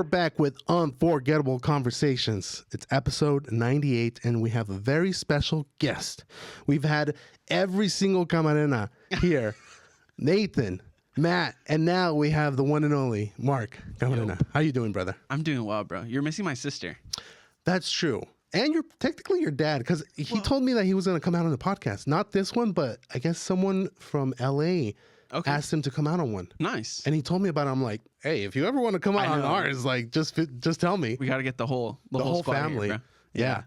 we're back with Unforgettable Conversations. It's episode 98, and we have a very special guest. We've had every single Camarena here. Nathan, Matt, and now we have the one and only Mark Camarena. How you doing, brother? I'm doing well, bro. You're missing my sister. That's true. And you're technically your dad, because he told me that he was going to come out on the podcast. Not this one, but I guess someone from L.A. asked him to come out on one. Nice. And he told me about it. I'm like, hey, if you ever want to come out on ours, like, just tell me. We got to get the whole family. Here, bro. Yeah.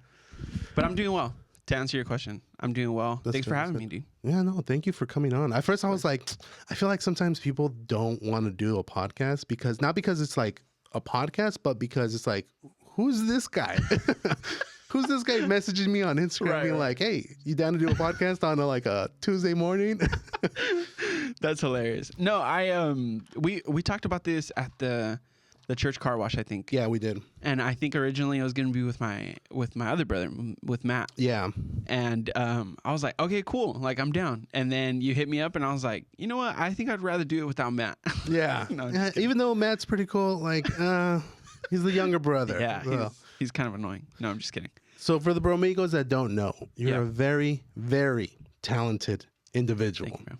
But I'm doing well. To answer your question, I'm doing well. Thanks for having me, dude. Yeah, no, thank you for coming on. At first, I was like, I feel like sometimes people don't want to do a podcast because, not because it's like a podcast, but because it's like, who's this guy? Who's this guy messaging me on Instagram being like, hey, you down to do a podcast on a Tuesday morning? That's hilarious. No, we talked about this at the church car wash, I think. Yeah, we did. And I think originally I was going to be with my other brother, with Matt. Yeah. And I was like, okay, cool. Like, I'm down. And then you hit me up and I was like, you know what? I think I'd rather do it without Matt. Yeah. Even though Matt's pretty cool, like, he's the younger brother. Yeah, he's kind of annoying. No, I'm just kidding. So for the bromigos that don't know, you're a very, very talented individual. Thank you, bro.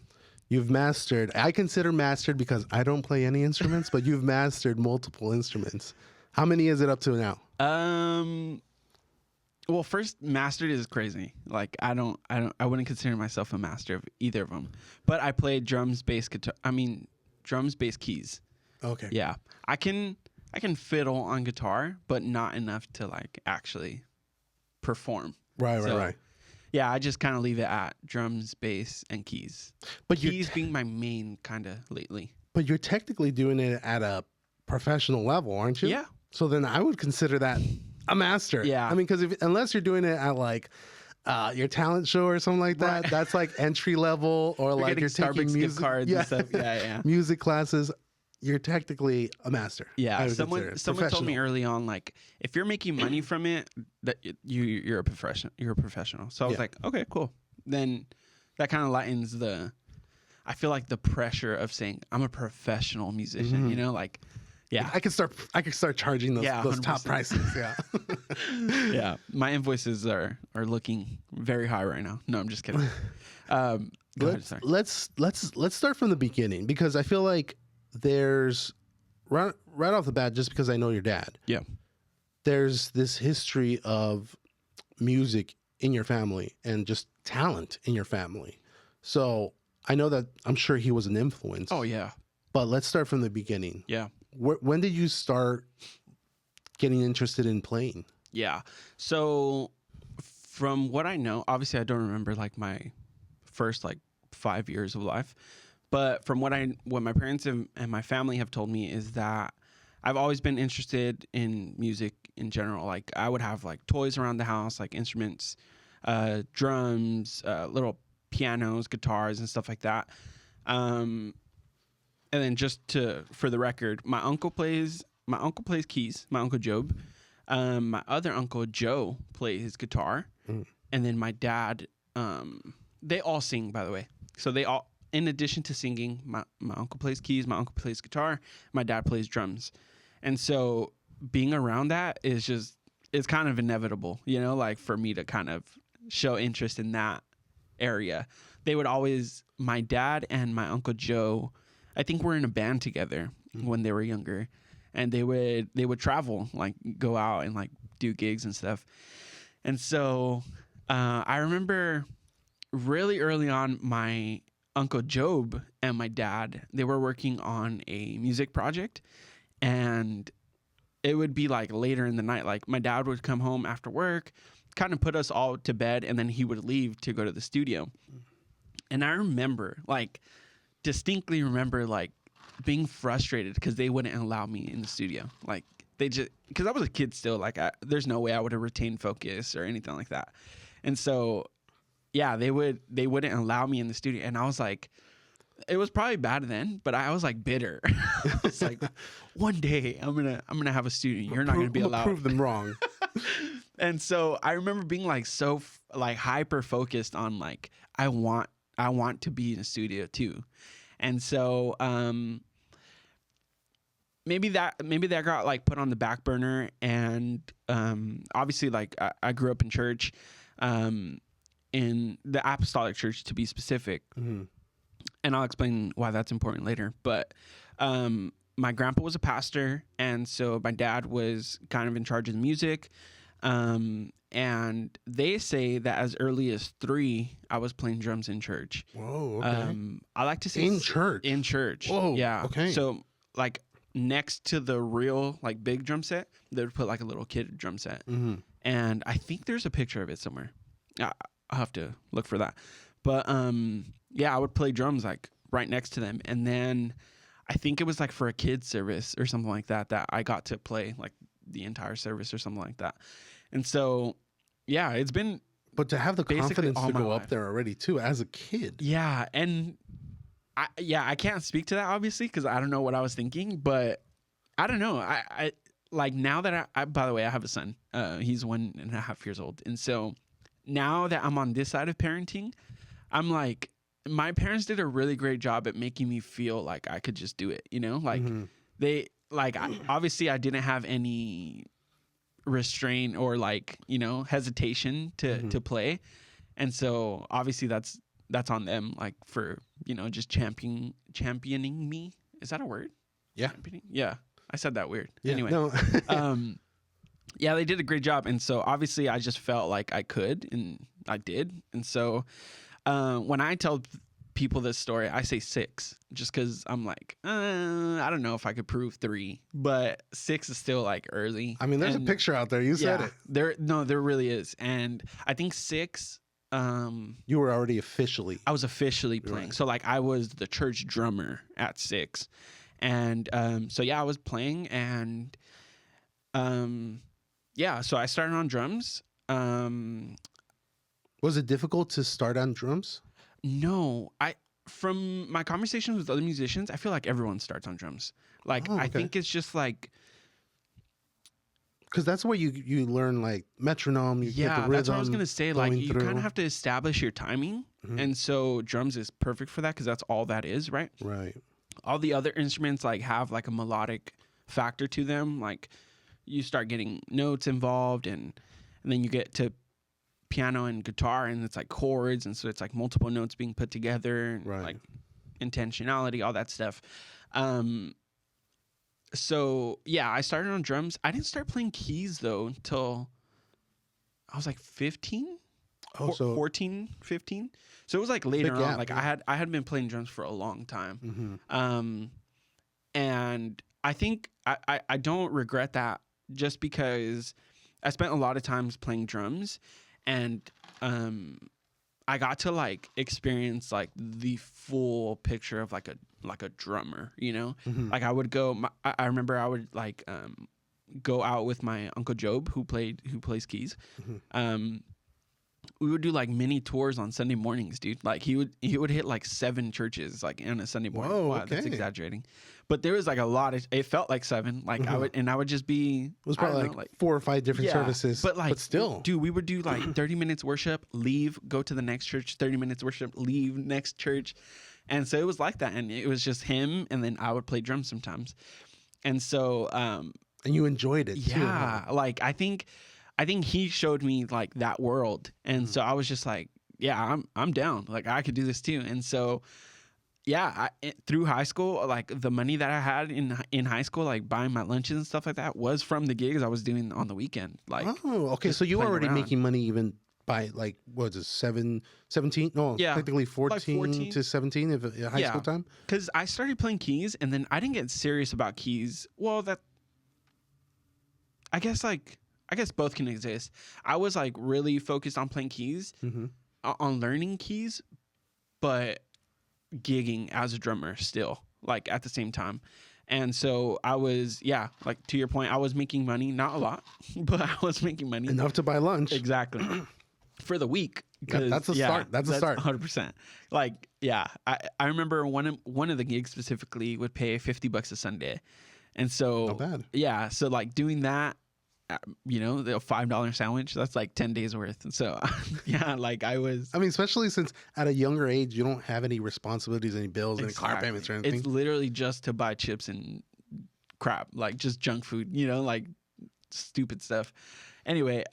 You've mastered, I consider mastered because I don't play any instruments, but you've mastered multiple instruments. How many is it up to now? Well, first, mastered is crazy. Like, I wouldn't consider myself a master of either of them. But I played drums, bass, guitar. Drums, bass, keys. Okay. Yeah. I can fiddle on guitar, but not enough to like actually perform. Right. Yeah, I just kind of leave it at drums, bass, and keys. But keys being my main kind of lately. But you're technically doing it at a professional level, aren't you? Yeah. So then I would consider that a master. Yeah. I mean, because unless you're doing it at like your talent show or something like that, that's like entry level, or like you're taking music gift cards and stuff. Yeah. Music classes. You're technically a master. Yeah. Someone told me early on, like, if you're making money from it, that you're a professional. You're a professional. So I was like, okay, cool. Then that kind of lightens I feel like the pressure of saying I'm a professional musician. Mm-hmm. You know, like, yeah. I could start charging those top prices. Yeah. Yeah. My invoices are looking very high right now. No, I'm just kidding. Let's start from the beginning, because I feel like there's right off the bat, just because I know your dad. Yeah. There's this history of music in your family and just talent in your family. So I know that I'm sure he was an influence. Oh, yeah. But let's start from the beginning. Yeah. When did you start getting interested in playing? Yeah. So from what I know, obviously I don't remember like my first like 5 years of life. But from what my parents and my family have told me is that I've always been interested in music in general. Like, I would have like toys around the house, like instruments, drums, little pianos, guitars, and stuff like that. And then for the record, my uncle plays keys. My uncle Job. My other uncle Joe plays guitar, and then my dad. They all sing, by the way. So they all. In addition to singing, my uncle plays keys, my uncle plays guitar, my dad plays drums. And so being around that it's kind of inevitable, you know, like for me to kind of show interest in that area. They would always, my dad and my uncle Joe, I think were in a band together when they were younger, and they would travel, like go out and like do gigs and stuff. And so I remember really early on, my Uncle Job and my dad, they were working on a music project, and it would be like later in the night. Like, my dad would come home after work, kind of put us all to bed, and then he would leave to go to the studio. And I distinctly remember like being frustrated because they wouldn't allow me in the studio. Like, because I was a kid still, like there's no way I would have retained focus or anything like that. And so yeah, they wouldn't allow me in the studio, and I was like, it was probably bad then, but I was like bitter. It's like, one day I'm gonna have a studio. You're not gonna be allowed. Prove them wrong. And so I remember being like so like hyper focused on like I want to be in a studio too, and so maybe that got like put on the back burner. And obviously, like I grew up in church, in the Apostolic Church to be specific. Mm-hmm. And I'll explain why that's important later. But my grandpa was a pastor, and so my dad was kind of in charge of the music. And they say that as early as 3, I was playing drums in church. Whoa, okay. I like to say In church? In church. Whoa, yeah. okay. So like next to the real like big drum set, they would put like a little kid drum set. Mm-hmm. And I think there's a picture of it somewhere. I'll have to look for that. But yeah, I would play drums like right next to them. And then I think it was like for a kid's service or something like that I got to play like the entire service or something like that. And so, yeah, it's been. But to have the confidence to go life. up there already too as a kid. Yeah, and I can't speak to that obviously because I don't know what I was thinking, but I don't know. I like now that I by the way, I have a son. He's 1.5 years old, and so now that I'm on this side of parenting, I'm like, my parents did a really great job at making me feel like I could just do it. You know, like they like obviously I didn't have any restraint or like, you know, hesitation to play, and so obviously that's on them, like for, you know, just championing me. Is that a word? Yeah. Championing? Yeah, I said that weird. Yeah, anyway, no. yeah, they did a great job, and so obviously I just felt like I could, and I did. And so when I tell people this story, I say 6 just because I'm like, I don't know if I could prove 3, but 6 is still like early. I mean, there's a picture out there. You said it. There really is. And I think 6, you were already officially. I was officially playing. Right. So like I was the church drummer at 6. And so yeah, I was playing, and yeah, so I started on drums. Was it difficult to start on drums? No, from my conversations with other musicians, I feel like everyone starts on drums. Like, I think it's just like, because that's where you learn like metronome. You get the rhythm. That's what I was gonna say. Like, you through. kind of have to establish your timing, and so drums is perfect for that because that's all that is, right? Right. All the other instruments like have like a melodic factor to them. Like, you start getting notes involved, and then you get to piano and guitar, and it's like chords, and so it's like multiple notes being put together, and like intentionality, all that stuff. So yeah, I started on drums. I didn't start playing keys though until I was like 15. Oh, so 14, 15. So it was like later on. gap, Like yeah. I had been playing drums for a long time. And I think I don't regret that, just because I spent a lot of times playing drums, and I got to like experience like the full picture of like a drummer, you know? Like I would go, I remember I would like go out with my Uncle Job who plays keys. We would do like mini tours on Sunday mornings, dude. Like he would hit like 7 churches like on a Sunday morning. Whoa, wow, okay. That's exaggerating. But there was like a lot of, it felt like 7. Like I would just be, it was probably like 4 or 5 different services. But still, dude, we would do like 30 minutes worship, leave, go to the next church, 30 minutes worship, leave, next church. And so it was like that. And it was just him. And then I would play drums sometimes. And so, and you enjoyed it too. Yeah. Like I think he showed me like that world. And so I was just like, yeah, I'm down. Like I could do this too. And so, yeah, through high school, like the money that I had in high school, like buying my lunches and stuff like that, was from the gigs I was doing on the weekend. Like, oh, okay. So you were already making money even by like, what is it, 17? No, Yeah, technically 14, like 14 to 17 if high school time. Because I started playing keys, and then I didn't get serious about keys. Well, I guess both can exist. I was like really focused on playing keys, on learning keys, but gigging as a drummer still, like at the same time. And so I was, like to your point, I was making money, not a lot, but I was making money. Enough to buy lunch. Exactly. For the week. That's a start. That's a start. 100%. Like, yeah, I remember one of the gigs specifically would pay $50 a Sunday. And so, not bad. Yeah. So like doing that, you know, the $5 sandwich, that's like 10 days worth. And so, yeah, like I mean, especially since at a younger age, you don't have any responsibilities, any bills, any car payments or anything. It's literally just to buy chips and crap, like just junk food, you know, like stupid stuff. Anyway,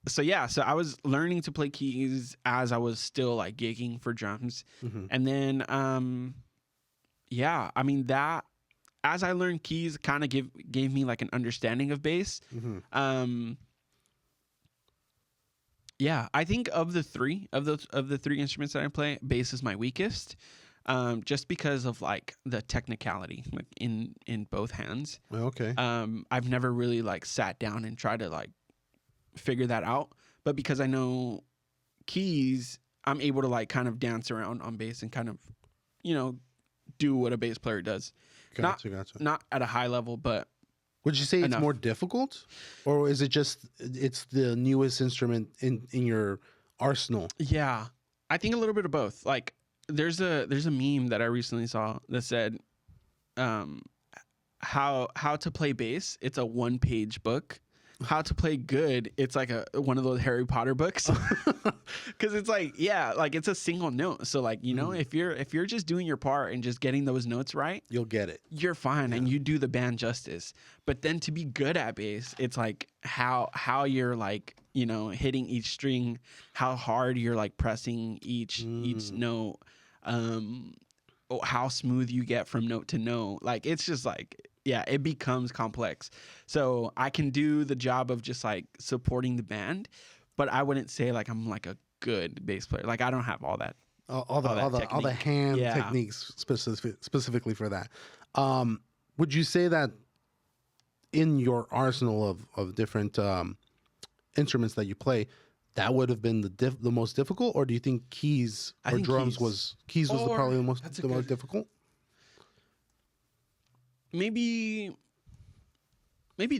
so I was learning to play keys as I was still like gigging for drums. Mhm. And then I mean that as I learned keys kind of gave me like an understanding of bass. Mhm. I think of the three instruments that I play, bass is my weakest. Just because of like the technicality like in both hands. Okay. I've never really like sat down and tried to like figure that out, but because I know keys, I'm able to like kind of dance around on bass and kind of, you know, do what a bass player does. Gotcha. Not at a high level, but Would you say it's enough. more difficult, or is it just it's the newest instrument in your arsenal? Yeah, I think a little bit of both. Like there's a meme that I recently saw that said, how to play bass. It's a 1-page book. How to play good. It's like one of those Harry Potter books. Because it's like like it's a single note. So like you know if you're just doing your part and just getting those notes right, You'll get it. you're fine and you do the band justice. But then to be good at bass, it's like how you're like, you know, hitting each string, how hard you're like pressing each note, how smooth you get from note to note. Like it's just like it becomes complex. So I can do the job of just like supporting the band, but I wouldn't say like I'm like a good bass player. Like I don't have all that. All the hand techniques specifically for that. Would you say that in your arsenal of different instruments that you play, that would have been the most difficult, or do you think keys or drums was probably the most difficult? Maybe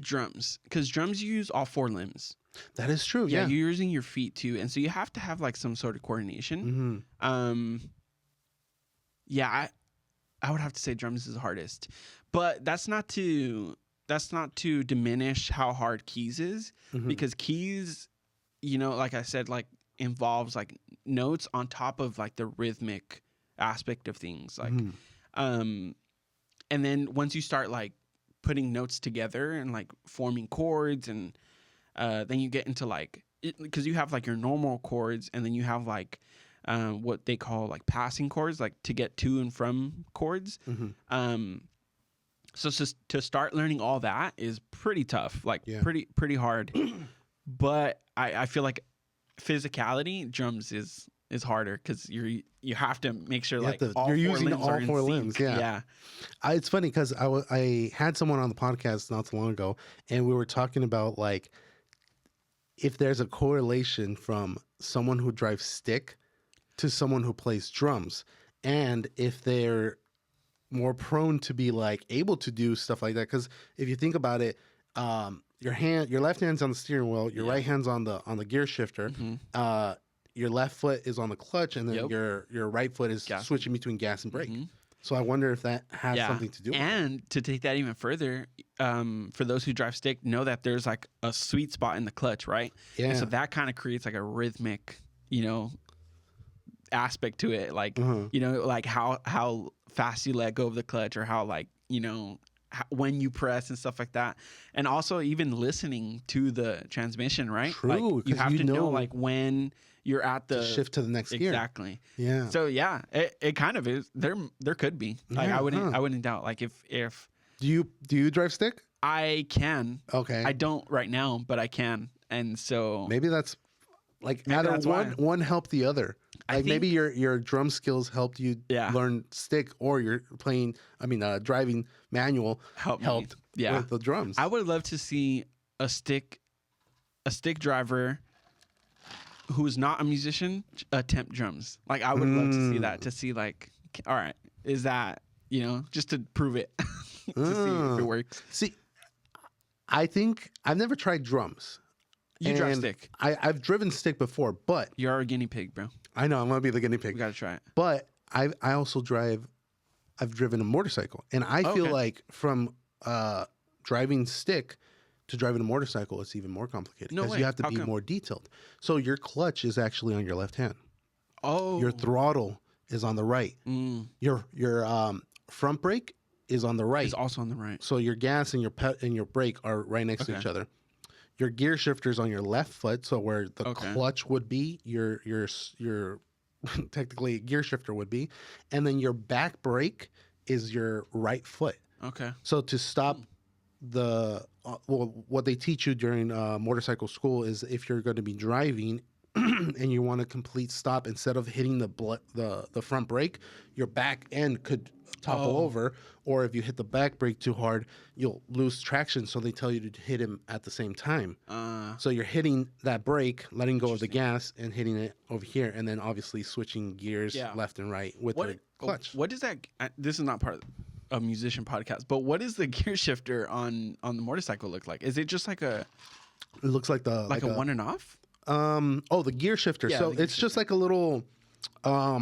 drums, because drums you use all 4 limbs. That is true. Yeah. You're using your feet too, and so you have to have like some sort of coordination. Mm-hmm. I would have to say drums is the hardest, but that's not to diminish how hard keys is, because keys, you know, like I said, like involves like notes on top of like the rhythmic aspect of things, like and then once you start like putting notes together and like forming chords, and then you get into like, because you have like your normal chords, and then you have like what they call like passing chords, like to get to and from chords. So to start learning all that is pretty tough, like pretty hard. But I feel like physicality, drums is harder, because you have to make sure like you're using all 4 limbs. Yeah. It's funny because I had someone on the podcast not so long ago, and we were talking about like if there's a correlation from someone who drives stick to someone who plays drums, and if they're more prone to be like able to do stuff like that. Because if you think about it, your left hand's on the steering wheel, your right hand's on the gear shifter. Your left foot is on the clutch, and then your right foot is switching between gas and brake. So I wonder if that has something to do with it. And to take that even further, for those who drive stick, know that there's like a sweet spot in the clutch, right? Yeah. And so that kind of creates like a rhythmic, you know, aspect to it. Like, you know, like how fast you let go of the clutch, or how like, you know, when you press and stuff like that. And also even listening to the transmission, right? True. Like you have to know like when you're at the shift to the next gear. Exactly. Yeah. So it kind of is. There could be. Like I wouldn't doubt. Like if do you drive stick? I can. Okay. I don't right now, but I can. And so maybe that's like either one helped the other. Like maybe your drum skills helped you learn stick, or you're driving manual helped with the drums. I would love to see a stick driver who is not a musician attempt drums. Like I would love to see that, to see like, all right, is that, you know, just to prove it, to see if it works. See, I think I've never tried drums. You drive stick. I've driven stick before, but you're a guinea pig, bro. I know I'm gonna be the guinea pig. We gotta try it. But I also I've driven a motorcycle, and I feel like from driving stick to driving a motorcycle, it's even more complicated, because you have to be more detailed. So your clutch is actually on your left hand. Oh. Your throttle is on the right. Your front brake is on the right. It's also on the right. So your gas and your brake are right next to each other. Your gear shifter's on your left foot, so where the clutch would be, your technically gear shifter would be, and then your back brake is your right foot. Okay. So to stop what they teach you during motorcycle school is if you're going to be driving and you want a complete stop, instead of hitting the front brake, your back end could topple over, or if you hit the back brake too hard, you'll lose traction. So they tell you to hit him at the same time. So you're hitting that brake, letting go of the gas, and hitting it over here, and then obviously switching gears left and right with the clutch. What does that? This is not part of a musician podcast, but what does the gear shifter on the motorcycle look like? Is it just like a? It looks like a on and off. The gear shifter. Yeah, so it's just like a little, I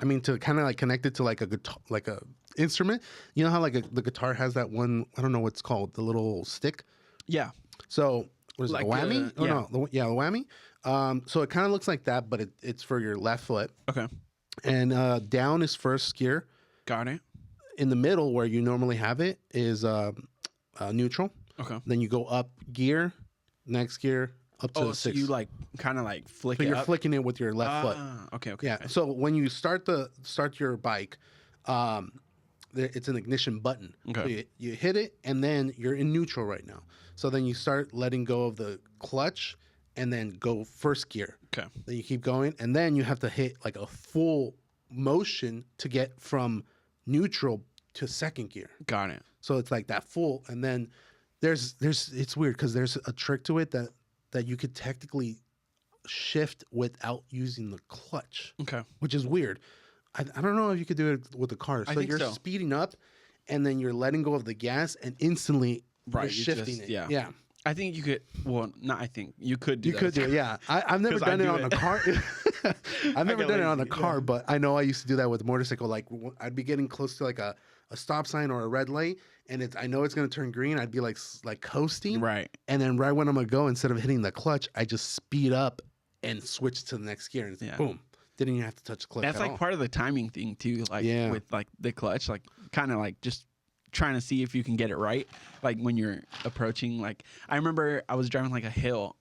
mean, to kind of like connect it to like a guitar, like a instrument. You know how like the guitar has that one, I don't know what's called, the little stick. Yeah. So what is like it, a whammy? The whammy. So it kind of looks like that, but it's for your left foot. Okay. And down is first gear. Got it. In the middle, where you normally have it, is neutral. Okay. Then you go up gear, next gear, up to the so 6. you like kind of like flick So it you're up? flicking it with your left foot. Okay. Yeah. So when you start your bike, it's an ignition button. Okay. So you hit it, and then you're in neutral right now. So then you start letting go of the clutch, and then go first gear. Okay. Then you keep going, and then you have to hit like a full motion to get from neutral to second gear. Got it. So it's like that full, and then there's it's weird because there's a trick to it that you could technically shift without using the clutch. Okay. Which is weird. I don't know if you could do it with the car. So you're speeding up, and then you're letting go of the gas, and instantly you're shifting it. Yeah. I think you could. Well, not. I think you could do. You could do it. Yeah. I've never done it on a car. I've never done it on a car, but I know I used to do that with a motorcycle. Like I'd be getting close to like a stop sign or a red light, and I know it's gonna turn green. I'd be like coasting. Right. And then right when I'm gonna go, instead of hitting the clutch, I just speed up and switch to the next gear, and it's boom. Didn't even have to touch the clutch. That's like part of the timing thing too. Like with like the clutch, like kind of like just trying to see if you can get it right. Like when you're approaching, like I remember I was driving like a hill,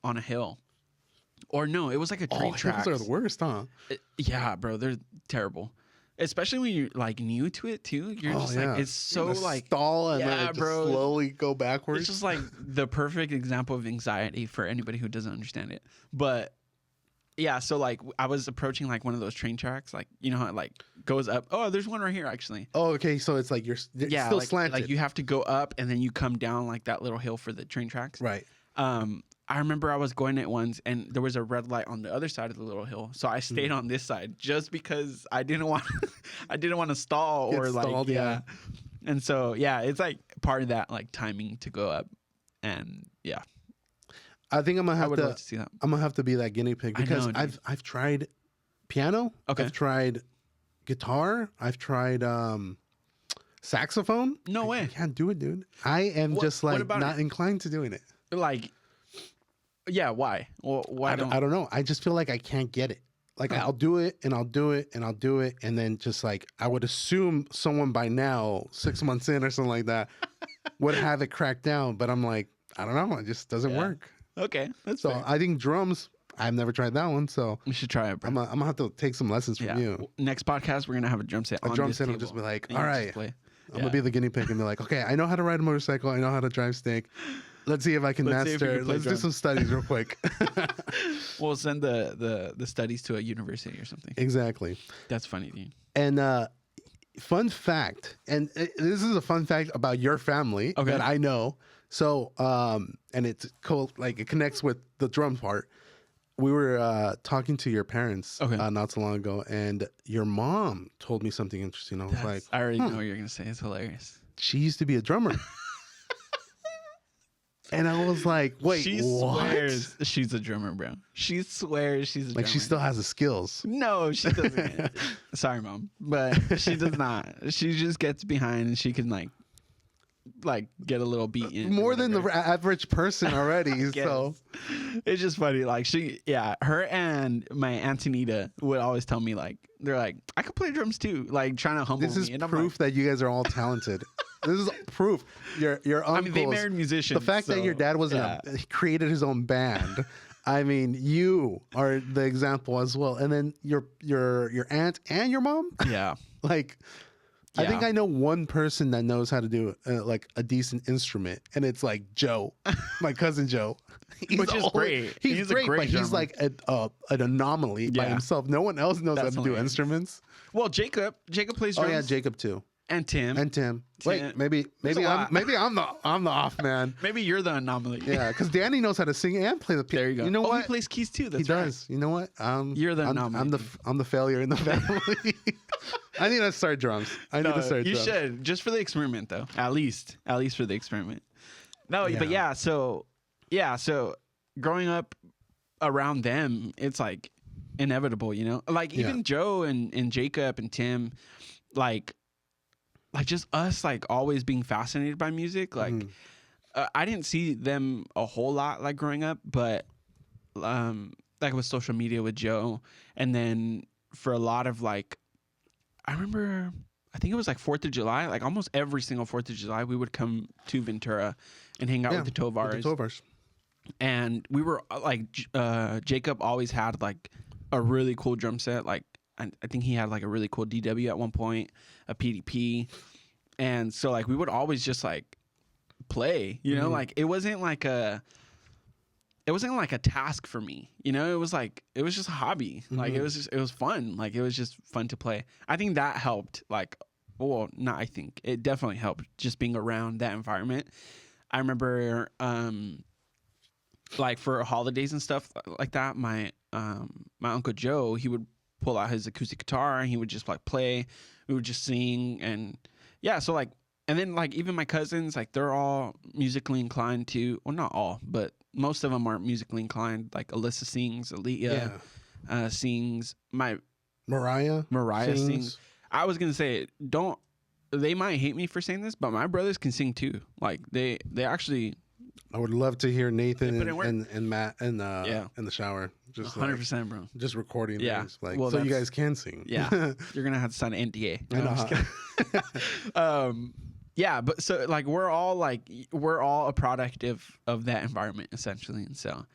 or no, it was like a train track. Hills are the worst, huh? Yeah, bro, they're terrible. Especially when you're like new to it too. You're just like, it's so like stall and then it just slowly go backwards. It's just like the perfect example of anxiety for anybody who doesn't understand it. But yeah, so like I was approaching like one of those train tracks, like you know how it like goes up. Oh, there's one right here actually. Oh, okay. So it's like you're still slanted. Like you have to go up and then you come down like that little hill for the train tracks. Right. I remember I was going it once and there was a red light on the other side of the little hill, so I stayed on this side just because I didn't want to stall or like stalled, yeah. And so yeah, it's like part of that like timing to go up, and yeah. I think I'm gonna have love to see that. I'm gonna have to be that guinea pig because I've tried piano. Okay. I've tried guitar. I've tried saxophone. No way. I can't do it, dude. I am just like not inclined to doing it. Like, yeah, why? Well, why I don't know. I just feel like I can't get it. Like I'll do it and I'll do it and I'll do it, and then just like I would assume someone by now, 6 months in or something like that, would have it cracked down. But I'm like, I don't know. It just doesn't work. Okay, that's so fair. I think drums. I've never tried that one, so we should try it, bro. I'm gonna have to take some lessons from you. Next podcast, we're gonna have a drum set. I'll just be like, all right, I'm gonna be the guinea pig and be like, okay, I know how to ride a motorcycle. I know how to drive stick. Let's see if I can master. Let's do some studies real quick. We'll send the studies to a university or something. Exactly. That's funny, dude. And fun fact, and this is a fun fact about your family that I know. So, and it's cool, like it connects with the drum part. We were talking to your parents not so long ago, and your mom told me something interesting. I was like, I already know what you're going to say. It's hilarious. She used to be a drummer. And I was like, wait, she swears she's a drummer, bro. She swears she's a drummer. Like she still has the skills. No, she doesn't. Sorry, Mom. But she does not. She just gets behind and she can like like get a little beat in. More than the average person already. Guess. So It's just funny. Like her and my Antonita would always tell me like, they're like, I could play drums too. Like trying to humble this is me. And I'm proof that you guys are all talented. This is proof. Your uncles, I mean, they married musicians. the fact that your dad he created his own band. I mean, you are the example as well. And then your aunt and your mom. Yeah. Like, I think I know one person that knows how to do like a decent instrument, and it's like Joe, my cousin Joe. Which is great. He's great, but he's like an anomaly by himself. No one else knows how to do instruments. Well, Jacob plays drums. Oh yeah, Jacob too. And Tim. Wait, maybe I'm the off man. Maybe you're the anomaly. Yeah, because Danny knows how to sing and play the piano. There you go. You know what? He plays keys too. That's he does. You know what? You're the anomaly. I'm the failure in the family. I need to start drums. You should, just for the experiment though. At least for the experiment. No, but so growing up around them, it's like inevitable, you know? Like even Joe and Jacob and Tim, like just us like always being fascinated by music. Like I didn't see them a whole lot like growing up, but like with social media with Joe, and then for a lot of like, I remember, I think it was like 4th of July, like almost every single 4th of July, we would come to Ventura and hang out with the Tovars. And we were like, Jacob always had like a really cool drum set. Like, I think he had like a really cool DW at one point, a PDP. And so like, we would always just like play, you know, like it wasn't like a task for me, you know, it was just a hobby. Like it was fun. Like it was just fun to play. I think that helped it definitely helped just being around that environment. I remember, like for holidays and stuff like that, my Uncle Joe, he would pull out his acoustic guitar and he would just like play. We would just sing, and so like, and then like even my cousins, like they're all musically inclined too. Well, not all, but most of them are musically inclined. Like Alyssa sings, Aaliyah sings, Mariah sings. I was gonna say, they might hate me for saying this, but my brothers can sing too. Like they actually. I would love to hear Nathan and Matt in the shower. Just 100%, bro. Just recording things. Like, well, so you guys can sing. Yeah. You're going to have to sign an NDA. Yeah, but so like we're all a product of that environment essentially. And so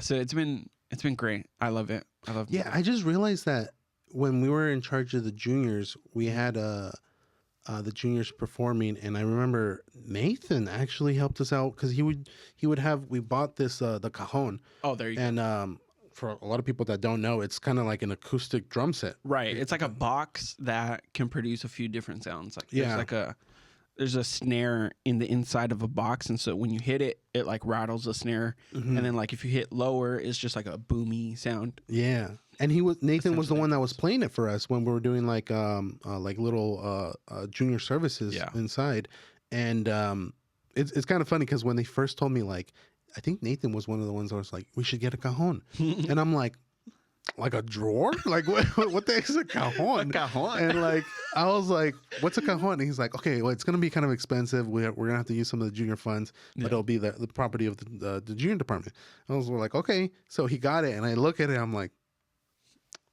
so it's been great. I love it. Yeah, I just realized that when we were in charge of the juniors, we had the juniors performing, and I remember Nathan actually helped us out because we bought this the cajon. Oh, there you go. And for a lot of people that don't know, it's kind of like an acoustic drum set. Right. It's like a box that can produce a few different sounds. Like there's a snare in the inside of a box, and so when you hit it, it like rattles the snare, and then like if you hit lower, it's just like a boomy sound. Yeah. And Nathan was the one that was playing it for us when we were doing like little junior services inside. And it's kind of funny because when they first told me, like, I think Nathan was one of the ones that was like, we should get a cajon. And I'm like a drawer? Like what the heck is a cajon? A cajon? And like I was like, what's a cajon? And he's like, okay, well, it's gonna be kind of expensive. We're gonna have to use some of the junior funds, but it'll be the property of the junior department. I was like, okay. So he got it, and I look at it, I'm like,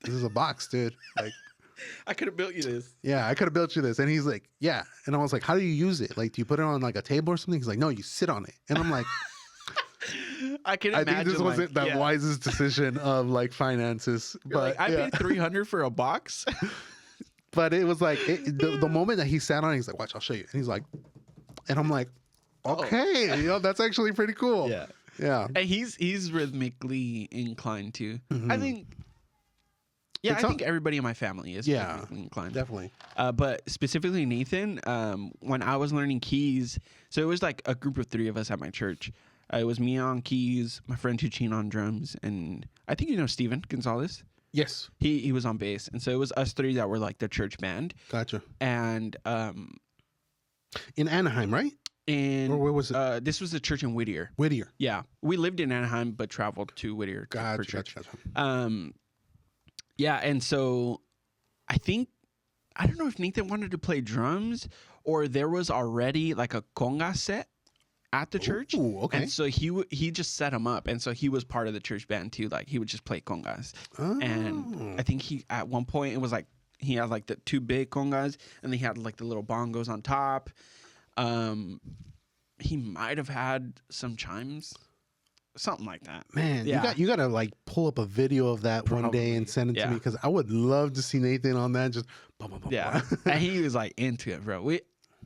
this is a box, dude. Like, I could have built you this. Yeah, I could have built you this. And he's like, yeah. And I was like, how do you use it? Like, do you put it on like a table or something? He's like, no, you sit on it. And I'm like, I think this wasn't the wisest decision of like finances. But I paid $300 for a box. But it was like the moment that he sat on it, he's like, watch, I'll show you. And he's like, and I'm like, okay, that's actually pretty cool. Yeah. Yeah. And he's rhythmically inclined too. I think. Yeah, I think everybody in my family is rhythmically inclined. Definitely. But specifically Nathan, when I was learning keys, so it was like a group of 3 of us at my church. It was me on keys, my friend Tuchin on drums, and I think you know Steven Gonzalez. Yes. He was on bass. And so it was us 3 that were like the church band. Gotcha. And in Anaheim, right? Or where was it? This was a church in Whittier. Whittier. Yeah. We lived in Anaheim but traveled to Whittier for church. Gotcha. Yeah, and so I think I don't know if Nathan wanted to play drums or there was already like a conga set at the church. Ooh, okay. And so he just set him up, and so he was part of the church band too. Like he would just play congas. Oh. And I think he at one point it was like he had like the two big congas, and he had like the little bongos on top. He might have had some chimes, something like that. Man, Yeah. you gotta like pull up a video of that one day and send it to Yeah. me, because I would love to see Nathan on that. Just Yeah, and he was like into it, bro.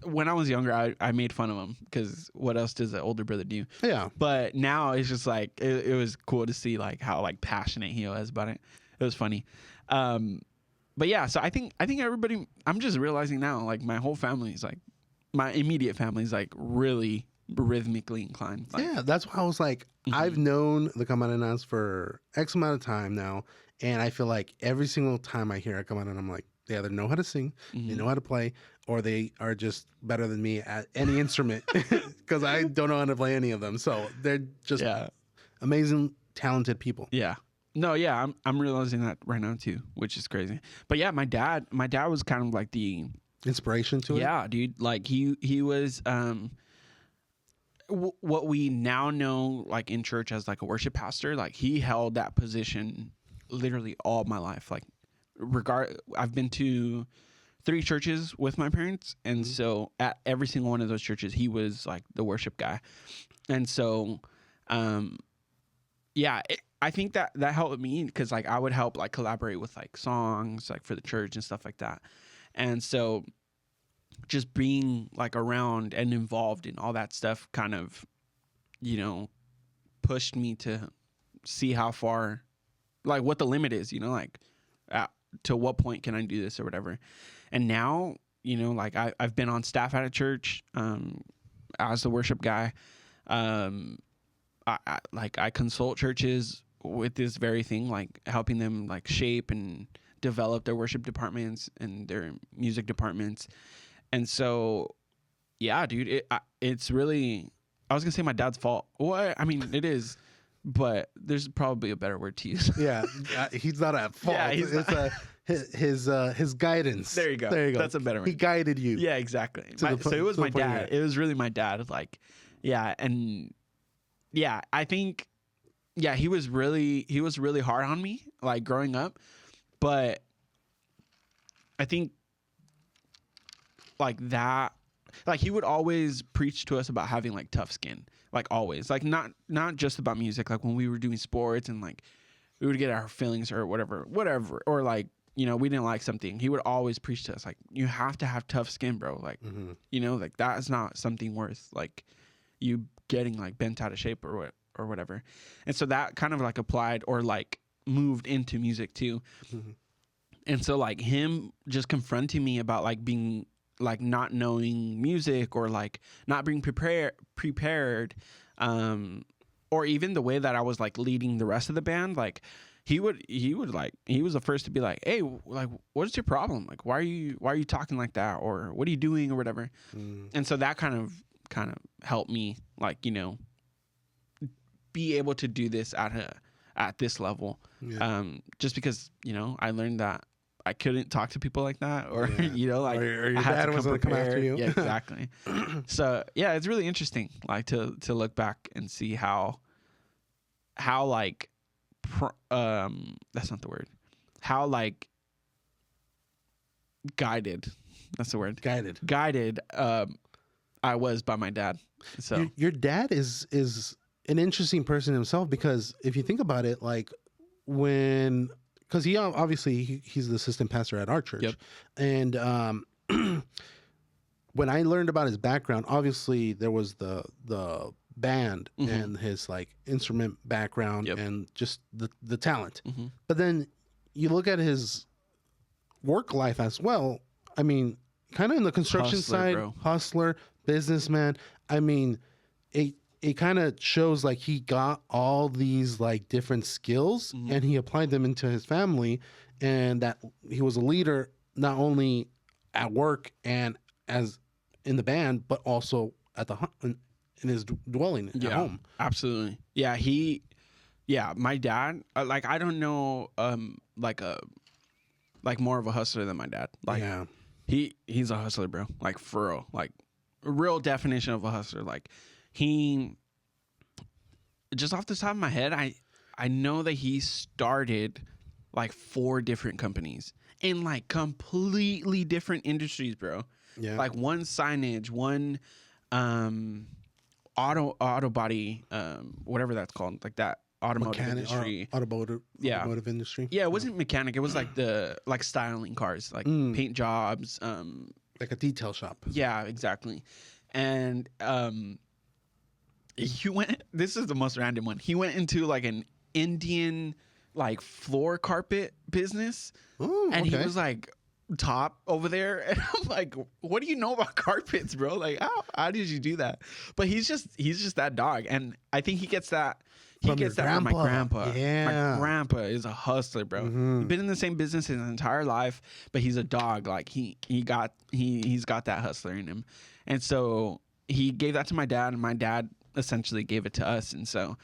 When I was younger, I made fun of him because what else does an older brother do? Yeah. But now it's just like it was cool to see like how like passionate he was about it. It was funny. But yeah, so I think everybody. I'm just realizing now, like my whole family is like, my immediate family is like really rhythmically inclined. Like, Yeah, that's why I was like, I've known the Camarenas for X amount of time now, and I feel like every single time I hear a Camarena, I'm like, they either know how to sing, they know how to play, or they are just better than me at any instrument, because I don't know how to play any of them. So they're just amazing, talented people. Yeah. No, yeah, I'm realizing that right now too, which is crazy. But yeah, my dad was kind of like the Inspiration to it. Yeah, dude. Like he was what we now know like in church as like a worship pastor. Like he held that position literally all my life. Like I've been to 3 churches with my parents, and so at every single one of those churches, he was like the worship guy. And so, I think that helped me because like I would help like collaborate with like songs like for the church and stuff like that. And so just being like around and involved in all that stuff kind of, pushed me to see how far, like what the limit is, like to what point can I do this or whatever. And now, like I've been on staff at a church as the worship guy. I consult churches with this very thing, like helping them like shape and develop their worship departments and their music departments. And so, yeah, dude, it's really, I was gonna say my dad's fault. Well, I mean, it is, but there's probably a better word to use. Yeah, he's not at fault. Yeah, it's his guidance. There you go. That's a better word. He guided you. Yeah, exactly. So it was my dad. It was really my dad. Like, yeah, and yeah, I think, yeah, he was really hard on me, like growing up, but I think like that, like he would always preach to us about having like tough skin, like always, like not just about music, like when we were doing sports and like we would get our feelings or whatever, or like, we didn't like something, he would always preach to us like, you have to have tough skin, bro. Like, like that is not something worth like you getting like bent out of shape or whatever. And so that kind of like applied or like moved into music too. And so like him just confronting me about like being like not knowing music or like not being prepared, or even the way that I was like leading the rest of the band, like he was the first to be like, hey, like what's your problem, like why are you talking like that, or what are you doing or whatever. And so that kind of helped me like be able to do this at this level. Just because I learned that I couldn't talk to people like that, or like or your I had dad to was gonna come after you. Yeah, exactly. So yeah, it's really interesting like to look back and see how like that's not the word, how like guided, that's the word, guided I was by my dad. So your dad is an interesting person himself, because if you think about it, like because he obviously he's the assistant pastor at our church. And when I learned about his background, obviously there was the band and his like instrument background and just the talent. But then you look at his work life as well. I mean, kind of in the construction side, hustler, businessman. I mean, it kind of shows like he got all these like different skills and he applied them into his family, and that he was a leader not only at work and as in the band, but also at in his dwelling at home. Absolutely. Yeah, my dad, like I don't know like more of a hustler than my dad. Like He's a hustler, bro. Like for real. Like a real definition of a hustler. Like he just off the top of my head, I know that he started like 4 different companies in like completely different industries, bro. Yeah. Like one signage, one auto body, whatever that's called, like that automotive industry. Automotive industry. Yeah, it wasn't mechanic. It was like the styling cars, like paint jobs. Like a detail shop. Yeah, exactly. And he went. This is the most random one. He went into like an Indian like floor carpet business, and he was like top over there. And I'm like, what do you know about carpets, bro? Like, how did you do that? But he's just that dog, and I think he gets that. He gets that from my grandpa. Yeah. My grandpa is a hustler, bro. He's been in the same business his entire life, but he's a dog. Like he's got that hustler in him. And so he gave that to my dad, and my dad essentially gave it to us. And so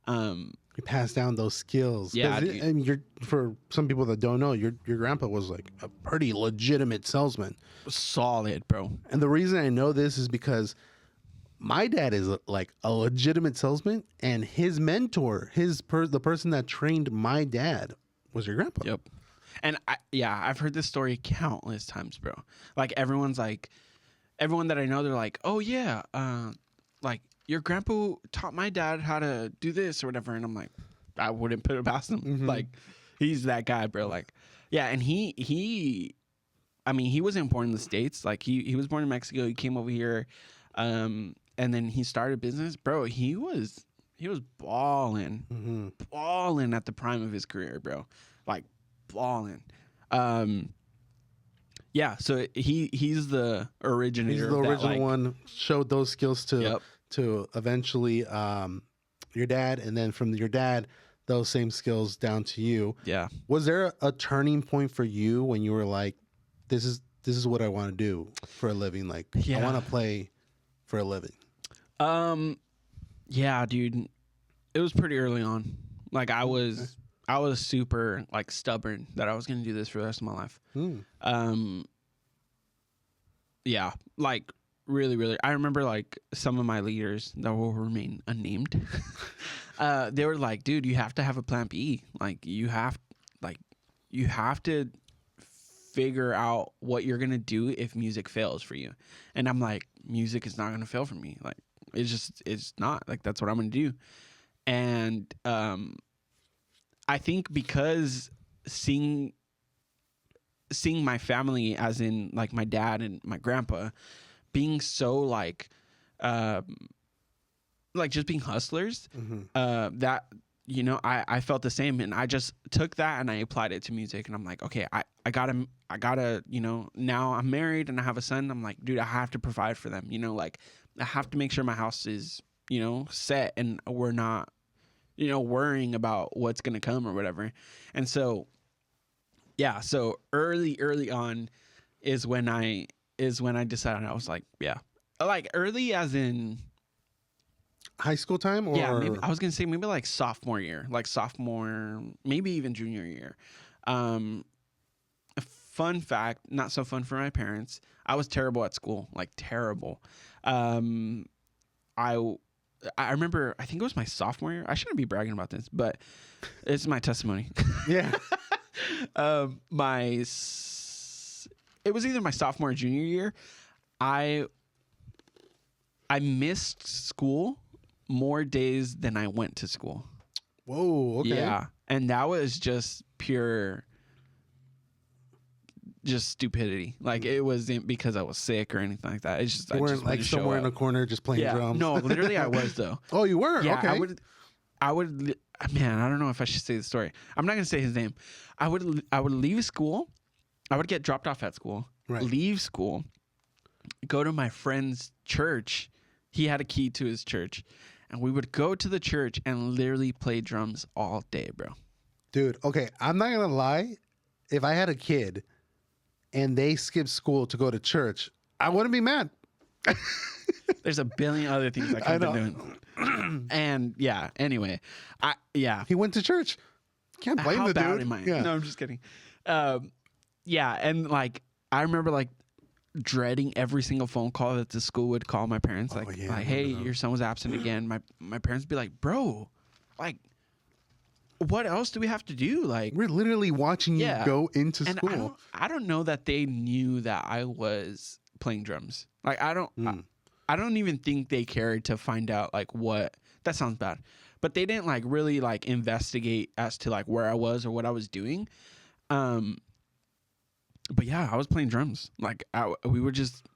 you pass down those skills. Yeah, and you're, for some people that don't know, your grandpa was like a pretty legitimate salesman. Solid, bro. And the reason I know this is because my dad is like a legitimate salesman, and his mentor, the person that trained my dad, was your grandpa. Yep. And I've heard this story countless times, bro. Like everyone that I know, they're like, oh yeah, like your grandpa taught my dad how to do this or whatever. And I'm like, I wouldn't put it past him. Like he's that guy, bro. Like, yeah. And he wasn't born in the States. Like he was born in Mexico. He came over here. And then he started a business, bro. He was balling at the prime of his career, bro. Like balling. Yeah. So he's the originator. He's the of that, original like, one. Showed those skills to eventually your dad, and then from your dad, those same skills down to you. Yeah. Was there a turning point for you when you were like, this is what I want to do for a living? Like, I want to play for a living. Yeah, dude, it was pretty early on. Like I was super like stubborn that I was going to do this for the rest of my life. Yeah, like really, really. I remember like some of my leaders that will remain unnamed. They were like, dude, you have to have a plan B. Like you have to figure out what you're going to do if music fails for you. And I'm like, music is not going to fail for me. Like, it's not. Like, that's what I'm going to do. And I think because seeing my family, as in like my dad and my grandpa, being so like just being hustlers, that, you know, I felt the same, and I just took that and I applied it to music. And I'm like, okay, I gotta, you know, now I'm married and I have a son. I'm like, dude, I have to provide for them. You know, like I have to make sure my house is, you know, set, and we're not, you know, worrying about what's going to come or whatever. And so, yeah, so early on is when I decided. I was like, yeah, like early as in high school time, or yeah, maybe, I was gonna say maybe like sophomore year, maybe even junior year. A fun fact, not so fun for my parents. I was terrible at school, like terrible. I remember, I think it was my sophomore year. I shouldn't be bragging about this, but it's my testimony. Yeah. It was either my sophomore or junior year. I missed school more days than I went to school. Whoa, okay. Yeah. And that was just pure stupidity. Like it wasn't because I was sick or anything like that. It's just You weren't like somewhere in a corner just playing drums. No, literally I was though. Oh, you were? Yeah, okay. I would man, I don't know if I should say the story. I'm not gonna say his name. I would leave school. I would get dropped off at school. Right. Leave school. Go to my friend's church. He had a key to his church. And we would go to the church and literally play drums all day, bro. Dude, okay, I'm not going to lie. If I had a kid and they skipped school to go to church, I wouldn't be mad. There's a billion other things I could have been doing. And yeah, anyway. He went to church. Can't blame the dude. No, I'm just kidding. Yeah, and like I remember like dreading every single phone call that the school would call my parents, like, hey, your son was absent again. My parents would be like, bro, like, what else do we have to do? Like, we're literally watching you go into and school. I don't know that they knew that I was playing drums. Like, I don't even think they cared to find out like what. That sounds bad, but they didn't like really like investigate as to like where I was or what I was doing. But yeah, I was playing drums. Like we were just,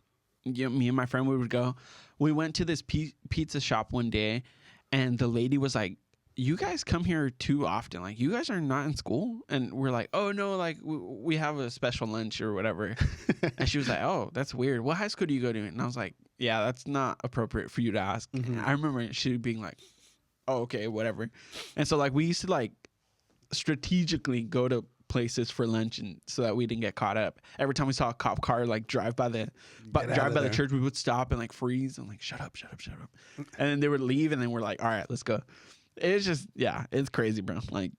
me and my friend, we would go. We went to this pizza shop one day, and the lady was like, "You guys come here too often. Like, you guys are not in school." And we're like, "Oh no, like we have a special lunch or whatever." And she was like, "Oh, that's weird. What high school do you go to?" And I was like, "Yeah, that's not appropriate for you to ask." And I remember she being like, "Oh, okay, whatever." And so like we used to like strategically go to places for lunch, and so that we didn't get caught up. Every time we saw a cop car like drive by the church, we would stop and like freeze and like shut up, and then they would leave, and then we're like, all right, let's go. It's just, yeah, it's crazy, bro. Like,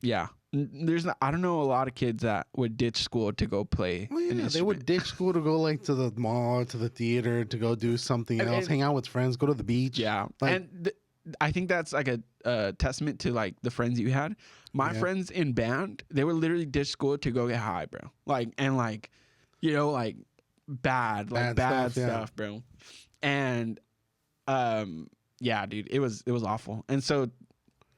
yeah, I don't know a lot of kids that would ditch school to go play. Well, yeah, they would ditch school to go like to the mall, to the theater, to go do something else, hang out with friends, go to the beach. Yeah, like, and I think that's like a testament to like the friends you had. My friends in band, they would literally ditch school to go get high, bro. Like, and like, you know, like bad stuff, bro. And yeah, dude, it was awful. And so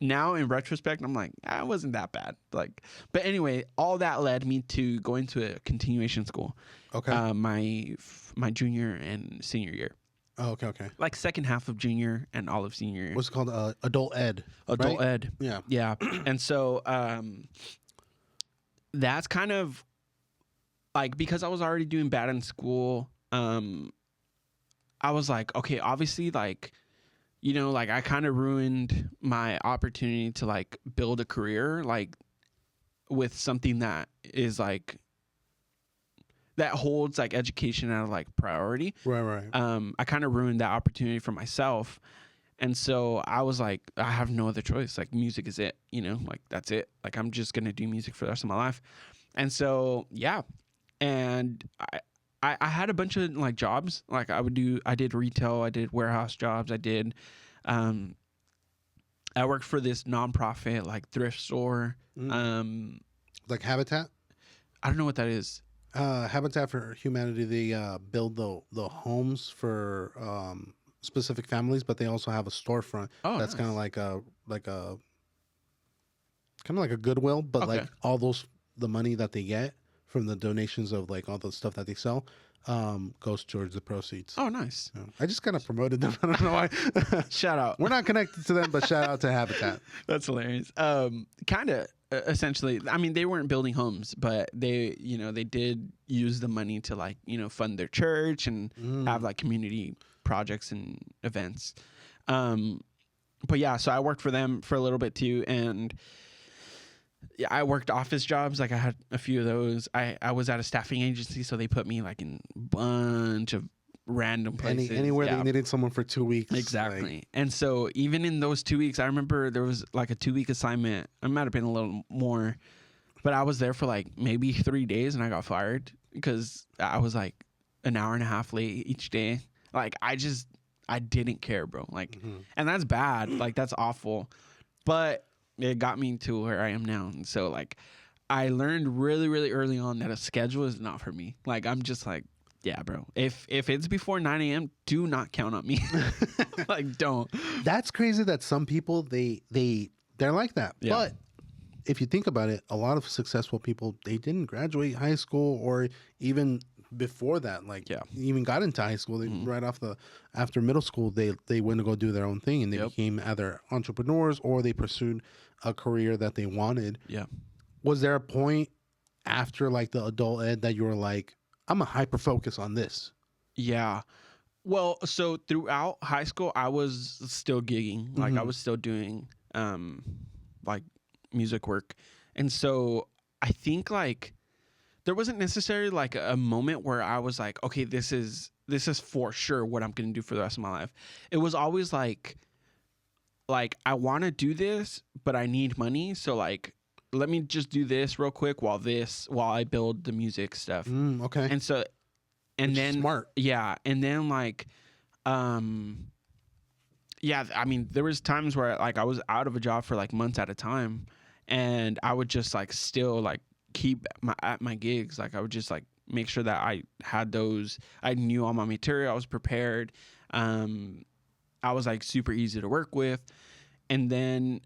now in retrospect, I'm like, it wasn't that bad. Like, but anyway, all that led me to going to a continuation school. Okay. My junior and senior year. Oh, okay. Like second half of junior and all of senior year. What's it called? Adult ed. Adult right? ed. Yeah. Yeah. And so that's kind of like, because I was already doing bad in school, I was like, okay, obviously, like, you know, like I kind of ruined my opportunity to like build a career, like with something that is like, that holds like education at a like priority. Right. I kind of ruined that opportunity for myself. And so I was like, I have no other choice. Like, music is it, you know, like that's it. Like, I'm just going to do music for the rest of my life. And so, yeah. And I had a bunch of like jobs. Like I did retail, I did warehouse jobs. I worked for this nonprofit, like thrift store. Like Habitat? I don't know what that is. Habitat for Humanity, they build the homes for specific families, but they also have a storefront that's kind of like a Goodwill, but like all the money that they get from the donations of like all the stuff that they sell goes towards the proceeds. Oh, nice. Yeah. I just kind of promoted them. I don't know why. Shout out. We're not connected to them, but shout out to Habitat. That's hilarious. Kind of. Essentially, I mean, they weren't building homes, but they, you know, they did use the money to like, you know, fund their church and have like community projects and events. But yeah, so I worked for them for a little bit too, and yeah, I worked office jobs. Like I had a few of those. I was at a staffing agency, so they put me like in a bunch of random places. Anywhere they needed someone for 2 weeks. Exactly. Like. And so even in those 2 weeks, I remember there was like a 2-week assignment. It might have been a little more, but I was there for like maybe 3 days and I got fired because I was like an hour and a half late each day. Like I didn't care, bro. Like, and that's bad. Like that's awful, but it got me to where I am now. And so like I learned really, really early on that a schedule is not for me. Like I'm just like, yeah, bro. If it's before 9 a.m., do not count on me. Like, don't. That's crazy that some people, they're like that. Yeah. But if you think about it, a lot of successful people, they didn't graduate high school or even before that. Like, even got into high school. They, right after middle school, they went to go do their own thing. And they became either entrepreneurs or they pursued a career that they wanted. Yeah. Was there a point after, like, the adult ed that you were like, I'm a hyper focus on this? Yeah. Well, so throughout high school, I was still gigging. Like I was still doing like music work. And so I think like there wasn't necessarily like a moment where I was like, okay, this is for sure what I'm going to do for the rest of my life. It was always like I want to do this, but I need money. So like, let me just do this real quick while I build the music stuff. Okay. And so and Which is then smart. yeah, and then like, yeah, I mean, there was times where like I was out of a job for like months at a time, and I would just like still like keep at my gigs. Like I would just like make sure that I had those. I knew all my material. I was prepared. I was like super easy to work with, and then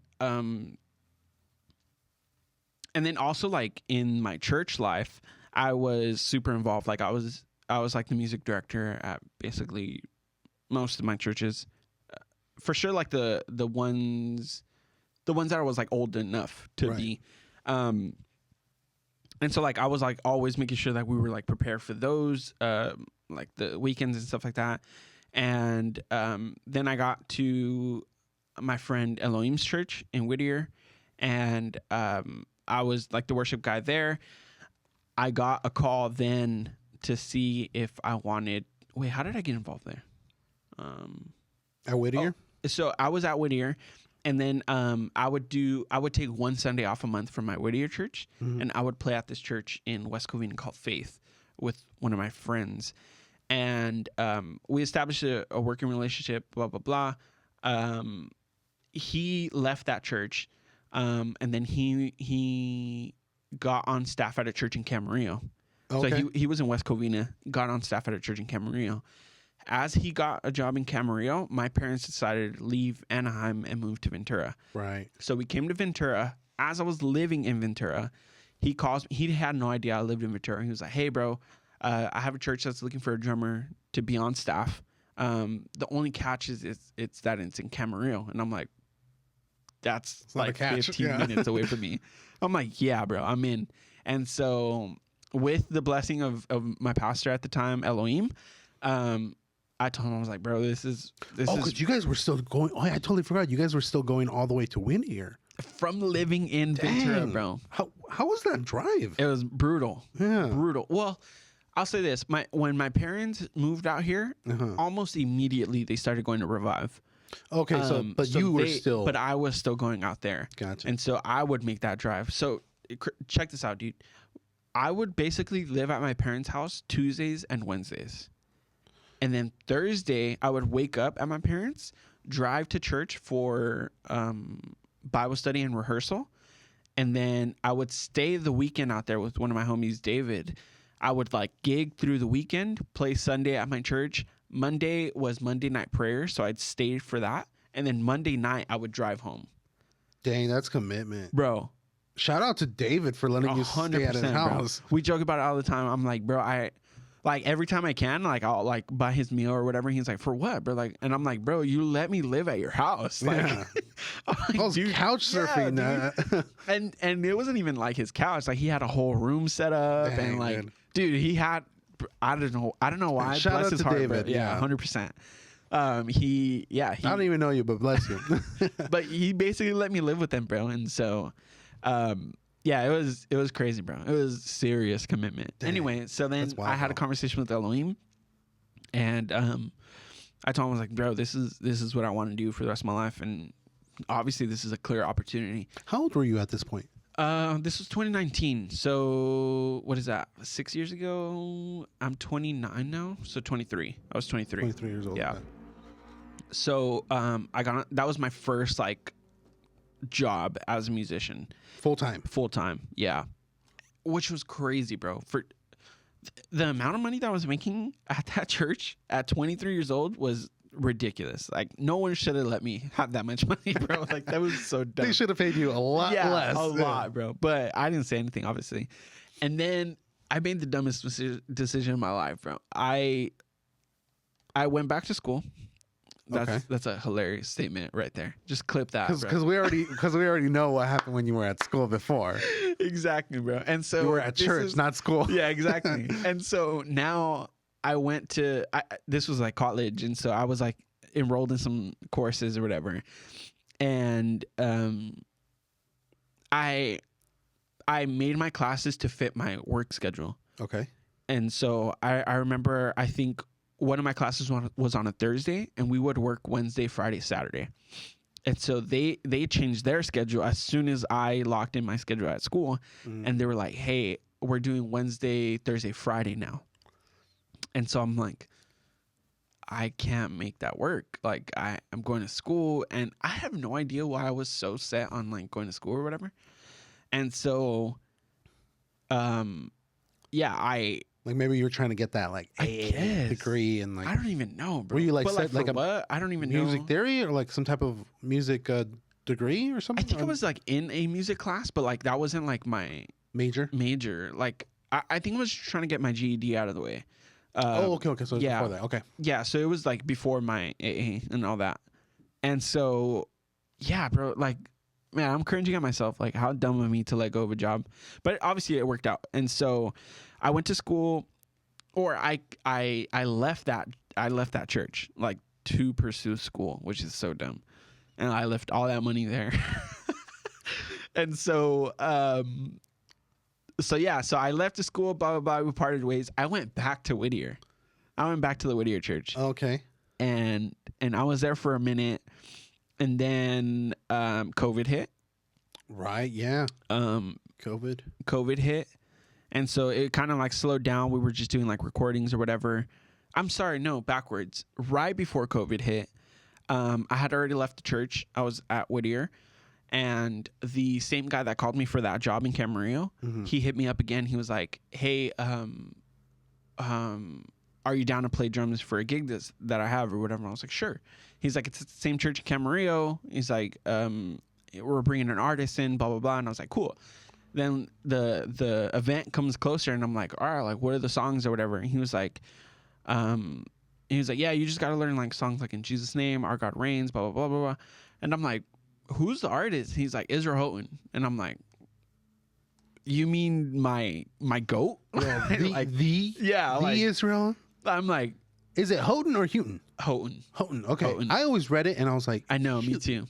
also like in my church life, I was super involved. Like I was like the music director at basically most of my churches. For sure, like the ones that I was like old enough to be, and so like I was like always making sure that we were like prepared for those, like the weekends and stuff like that. And then I got to my friend Elohim's church in Whittier, and I was like the worship guy there. I got a call then to see if I wanted. Wait, how did I get involved there? At Whittier? So I was at Whittier, and then I would take one Sunday off a month from my Whittier church, and I would play at this church in West Covina called Faith with one of my friends, and we established a working relationship. Blah blah blah. He left that church, and then he got on staff at a church in Camarillo. Okay. So he was in West Covina, got on staff at a church in Camarillo. As he got a job in Camarillo, my parents decided to leave Anaheim and move to Ventura. Right. So we came to Ventura. As I was living in Ventura, he calls me. He had no idea I lived in Ventura. He was like, "Hey, bro, I have a church that's looking for a drummer to be on staff. The only catch is it's that it's in Camarillo." And I'm like, "That's like 15 minutes away from me." I'm like, "Yeah, bro, I'm in." And so with the blessing of my pastor at the time, Elohim, I told him, I was like, bro, this is because you guys were still going. Oh, I totally forgot. You guys were still going all the way to Whittier. From living in Ventura, bro. How was that drive? It was brutal. Yeah. Brutal. Well, I'll say this. When my parents moved out here, almost immediately they started going to Revive. Okay, but you were still. But I was still going out there. Gotcha. And so I would make that drive. So check this out, dude. I would basically live at my parents' house Tuesdays and Wednesdays. And then Thursday, I would wake up at my parents', drive to church for Bible study and rehearsal. And then I would stay the weekend out there with one of my homies, David. I would like gig through the weekend, play Sunday at my church. Monday was Monday night prayer, so I'd stay for that. And then Monday night, I would drive home. Dang, that's commitment. Bro. Shout out to David for letting you stay at his house. Bro. We joke about it all the time. I'm like, bro, like every time I can, like I'll like buy his meal or whatever. He's like, for what, bro? Like, and I'm like, bro, you let me live at your house. Like, yeah. Like, I was couch surfing. Yeah, and it wasn't even like his couch. Like he had a whole room set up. Dang, and like, man. dude, he had, I don't know why. Shout bless out his to heart, David. Bro. Yeah, 100%. He I don't even know you, but bless you. But he basically let me live with them, bro. And so, yeah, it was crazy, bro. It was serious commitment. Dang, anyway, so then wild, I had a conversation with Elohim, and I told him, I was like, bro, this is what I want to do for the rest of my life, and obviously this is a clear opportunity. How old were you at this point? This was 2019. So what is that? 6 years ago? I'm 29 now, so 23. I was 23. 23 years old. Yeah. Okay. So that was my first like job as a musician. Full time. Yeah, which was crazy, bro. For the amount of money that I was making at that church at 23 years old was ridiculous. Like no one should have let me have that much money, bro. Like that was so dumb. They should have paid you a lot less. Lot, bro. But I didn't say anything, obviously. And then I made the dumbest decision in my life, bro. I went back to school. That's a hilarious statement right there. Just clip that, because we already know what happened when you were at school before. Exactly, bro. And so you were at church, not school. Yeah, exactly. And so now I went to this was like college, and so I was like enrolled in some courses or whatever, and I made my classes to fit my work schedule. Okay. And so I remember, I think one of my classes was on a Thursday, and we would work Wednesday, Friday, Saturday. And so they changed their schedule as soon as I locked in my schedule at school. And they were like, hey, we're doing Wednesday, Thursday, Friday now. And so I'm like, I can't make that work. Like I'm going to school, and I have no idea why I was so set on like going to school or whatever. And so, yeah, like maybe you were trying to get that like I guess. degree, and like I don't even know, bro. were you like, but, set, like for a what? I don't even know. music theory or like some type of music degree or something? I think I was like in a music class, but like that wasn't like my major. Like I think I was trying to get my GED out of the way. Okay. So it was yeah. before that. Okay. Yeah, so it was like before my AA and all that. And so, yeah, bro, like, man, I'm cringing at myself. Like, how dumb of me to let go of a job. But obviously it worked out. And so I went to school, or I left that church, like, to pursue school, which is so dumb. And I left all that money there. And so, so I left the school, blah, blah, blah. We parted ways. I went back to Whittier. I went back to the Whittier church. Okay. And I was there for a minute, and then COVID hit. Right. Yeah. COVID hit, and so it kind of like slowed down. We were just doing like recordings or whatever. I'm sorry, no, backwards. Right before COVID hit, I had already left the church. I was at Whittier, and the same guy that called me for that job in Camarena, he hit me up again. He was like, "Hey, are you down to play drums for a gig that I have or whatever?" And I was like, "Sure." He's like, "It's at the same church in Camarena." He's like, "We're bringing an artist in, blah, blah, blah." And I was like, "Cool." Then the event comes closer, and I'm like, "All right, like, what are the songs or whatever?" And he was like, "Yeah, you just got to learn like songs like In Jesus' Name, Our God Reigns, blah, blah, blah, blah, blah." And I'm like, "Who's the artist?" He's like, "Israel Houghton." And I'm like, "You mean my goat?" Yeah, like, Israel. I'm like, is it Houghton or Houghton? Houghton. Okay. Houghton. I always read it and I was like, I know, me too.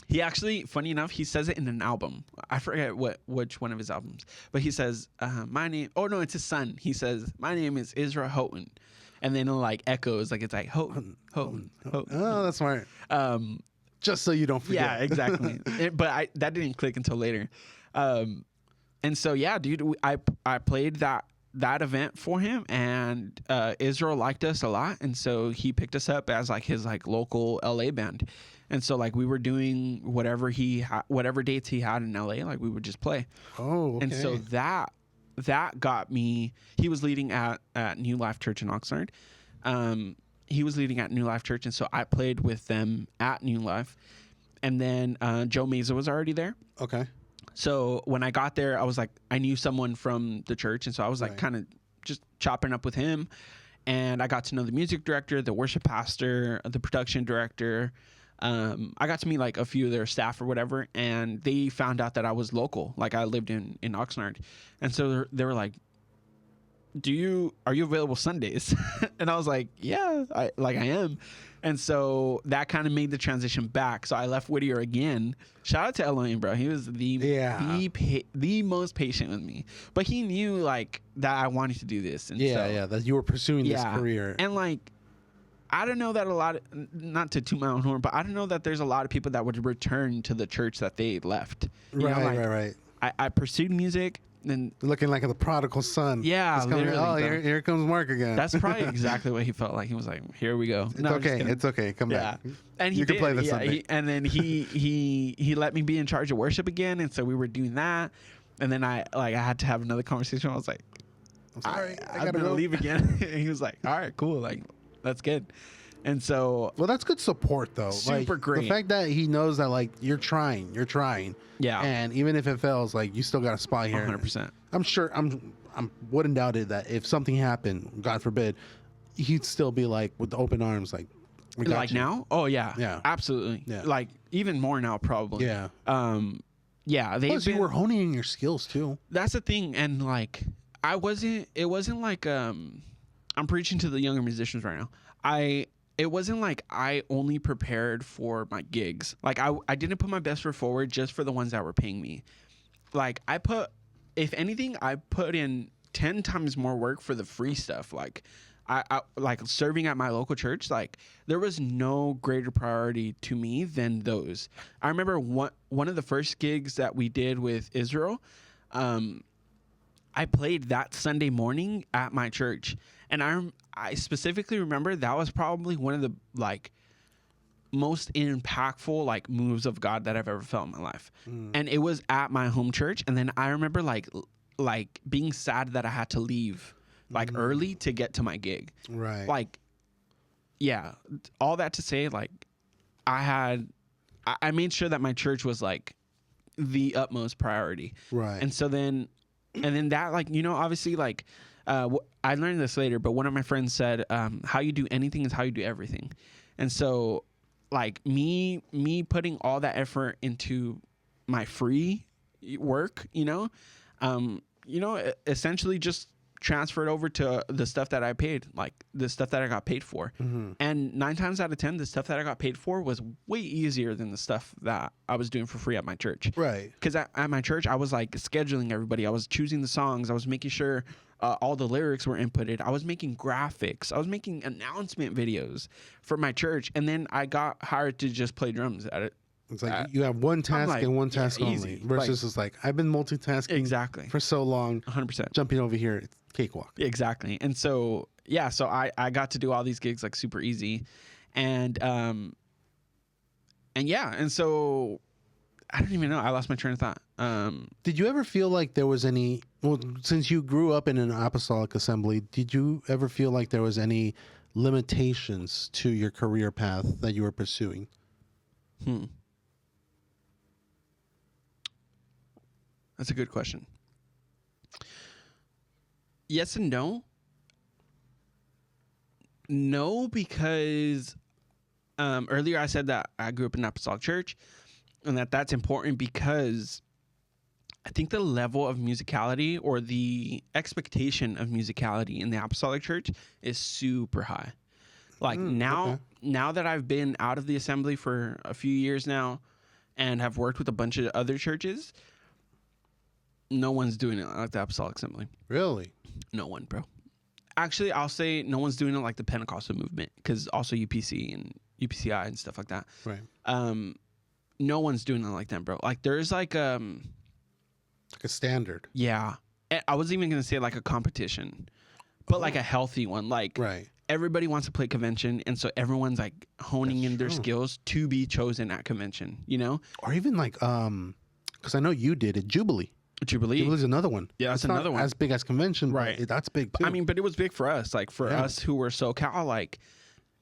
He actually, funny enough, he says it in an album. I forget which one of his albums, but he says, "My name." Oh no, it's his son. He says, "My name is Israel Houghton," and then it like echoes, like it's like Houghton. Oh, that's smart. Just so you don't forget. Yeah, exactly. But that didn't click until later. And so yeah, dude, I played that event for him, and Israel liked us a lot, and so he picked us up as like his like local LA band. And so like we were doing whatever dates he had in LA, like we would just play. Oh, okay. And so that got me. He was leading at New Life Church in Oxnard. He was leading at New Life Church, and so I played with them at New Life. And then Joe Meza was already there. Okay. So when I got there, I was like, I knew someone from the church, and so I was like kind of just chopping up with him. And I got to know the music director, the worship pastor, the production director. I got to meet like a few of their staff or whatever, and they found out that I was local, like I lived in Oxnard. And so they were like, are you available Sundays? And I was like, yeah, I am. And so that kind of made the transition back. So I left Whittier again. Shout out to Elohim, bro. He was the most patient with me. But he knew like that I wanted to do this. And that you were pursuing this career. And like, I don't know that not to toot my own horn, but I don't know that there's a lot of people that would return to the church that they left. Right. I pursued music. And looking like the prodigal son. Yeah, literally, here comes Mark again. That's probably exactly what he felt like. He was like, "Here we go." It's okay. Come back. And you can play this Sunday. And then he let me be in charge of worship again, and so we were doing that. And then I had to have another conversation. I was like, "I'm sorry, I gotta gotta leave again." And he was like, "All right, cool. Like, that's good." And so, well, that's good support though. Super great. The fact that he knows that like you're trying. Yeah. And even if it fails, like you still got a spot here. 100%. I'm sure. Wouldn't doubt it that if something happened, God forbid, he'd still be like with the open arms, like. Like now? Oh yeah. Yeah. Absolutely. Yeah. Like even more now, probably. Yeah. Yeah. Plus, you were honing in your skills too. That's the thing, and like it wasn't like I'm preaching to the younger musicians right now. It wasn't like I only prepared for my gigs. Like I didn't put my best foot forward just for the ones that were paying me. Like if anything, I put in 10 times more work for the free stuff. Like I like serving at my local church. Like there was no greater priority to me than those. I remember one of the first gigs that we did with Israel. I I played that Sunday morning at my church, and I specifically remember that was probably one of the like most impactful like moves of God that I've ever felt in my life. And it was at my home church, and then I remember like being sad that I had to leave like early to get to my gig. Right. Like, yeah, all that to say, like, I made sure that my church was like the utmost priority. Right. And so then that, like, you know, obviously, like, I learned this later, but one of my friends said, how you do anything is how you do everything. And so, like, me putting all that effort into my free work, essentially just transferred over to the stuff that I paid, like the stuff that I got paid for. And 9 times out of 10, the stuff that I got paid for was way easier than the stuff that I was doing for free at my church. Right. Because at my church, I was like scheduling everybody. I was choosing the songs. I was making sure all the lyrics were inputted. I was making graphics. I was making announcement videos for my church. And then I got hired to just play drums at it. It's like you have one task like, and one task only. easy. Versus it's like, I've been multitasking Exactly. for so long. 100%. Jumping over here, it's cakewalk. Exactly. And so, yeah, so I got to do all these gigs like super easy. And yeah, and so I don't even know. I lost my train of thought. Did you ever feel like there was any, well, since you grew up in an apostolic assembly, did you ever feel like there was any limitations to your career path that you were pursuing? That's a good question. Yes and no. No, because earlier I said that I grew up in an apostolic church, and that's important because I think the level of musicality or the expectation of musicality in the apostolic church is super high. Like now that I've been out of the assembly for a few years now and have worked with a bunch of other churches, no one's doing it like the apostolic assembly. Really? No one, bro. Actually, I'll say no one's doing it like the Pentecostal movement, because also UPC and UPCI and stuff like that. Right. No one's doing it like that, bro. Like there's like a standard. Yeah. I was even gonna say like a competition, but like a healthy one. Like right. Everybody wants to play convention, and so everyone's like honing in their skills to be chosen at convention. You know, or even like because I know you did it, Jubilee. Jubilee's another one. Yeah, that's another one. As big as convention, right? But that's big too. I mean, but it was big for us. Like for us who were SoCal, like,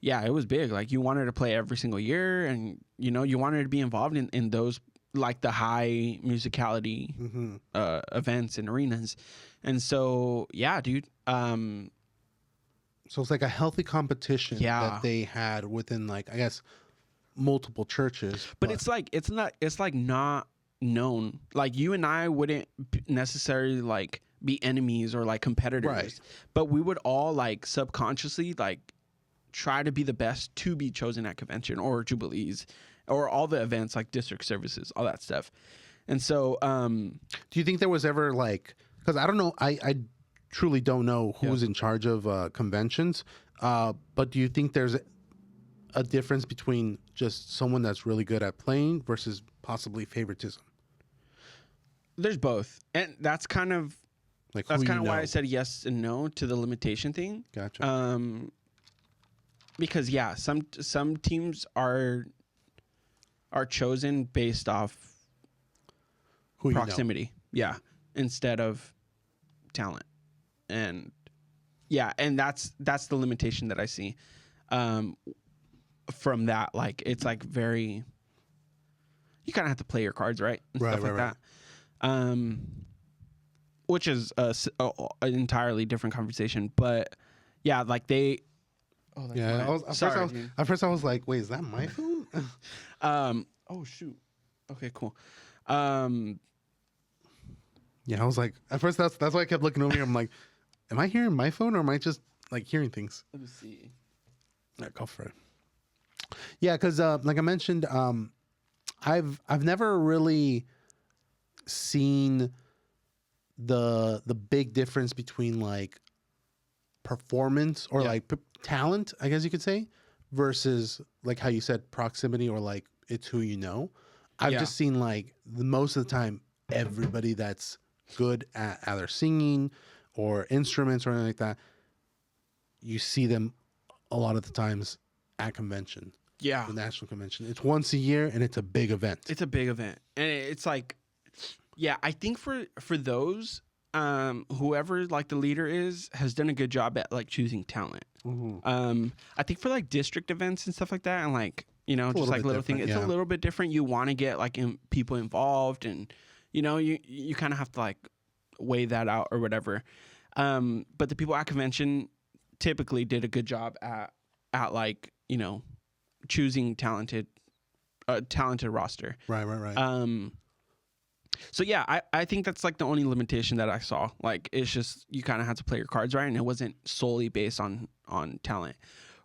yeah, it was big. Like you wanted to play every single year, and you know, you wanted to be involved in those like the high musicality events and arenas. And so, yeah, dude. So it's like a healthy competition that they had within, like, I guess, multiple churches. But it's like not known. Like you and I wouldn't necessarily like be enemies or like competitors, right? But we would all like subconsciously like try to be the best to be chosen at convention or Jubilees or all the events like district services, all that stuff. And so do you think there was ever like, because I don't know, I truly don't know who's in charge of conventions, but do you think there's a difference between just someone that's really good at playing versus possibly favoritism? There's both, and that's kind of like why I said yes and no to the limitation thing. Gotcha. Because some teams are chosen based off who proximity, instead of talent, and that's the limitation that I see from that. Like it's like very, you kind of have to play your cards right and stuff like that. Which is an entirely different conversation, but yeah, like they. Oh, at first I was like, wait, is that my phone? Oh shoot. Okay, cool. Yeah, I was like, at first that's why I kept looking over here. I'm like, am I hearing my phone or am I just like hearing things? Let me see. Yeah, go for it. Yeah, because like I mentioned, I've never really seen the big difference between like performance or like talent, I guess you could say, versus like how you said proximity or like it's who you know. I've just seen like most of the time everybody that's good at either singing or instruments or anything like that, you see them a lot of the times at convention. Yeah. The national convention. It's once a year and it's a big event. It's a big event. And it's like, yeah, I think for those, whoever like the leader has done a good job at like choosing talent. I think for like district events and stuff like that, and like, you know, just like little things, it's a little bit different. You want to get like people involved, and you know, you kind of have to like weigh that out or whatever. But the people at convention typically did a good job at like, you know, choosing talented roster. Right. So yeah, I think that's like the only limitation that I saw. Like, it's just you kind of had to play your cards right, and it wasn't solely based on talent.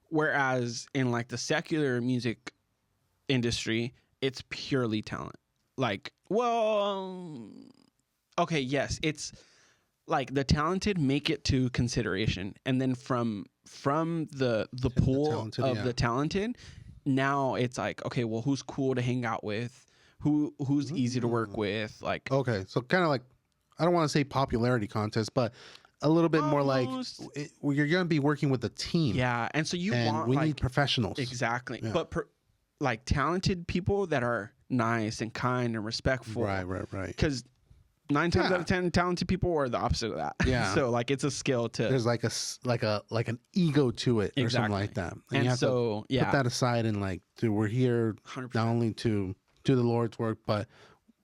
Whereas in like the secular music industry, it's purely talent. Like, well, okay, yes, it's like the talented make it to consideration, and then from the pool of the talented, now it's like, okay, well, who's cool to hang out with? Who's easy to work with? Like, okay, so kind of like, I don't want to say popularity contest, but a little bit more like you're going to be working with a team. Yeah, and so we need professionals. Exactly, yeah. But like talented people that are nice and kind and respectful. Right. Because 9 times out of 10, talented people are the opposite of that. Yeah. So like, it's a skill to. There's like an ego to it, or something like that. And you have to put that aside and like, dude, we're here 100%. Not only to do the Lord's work, but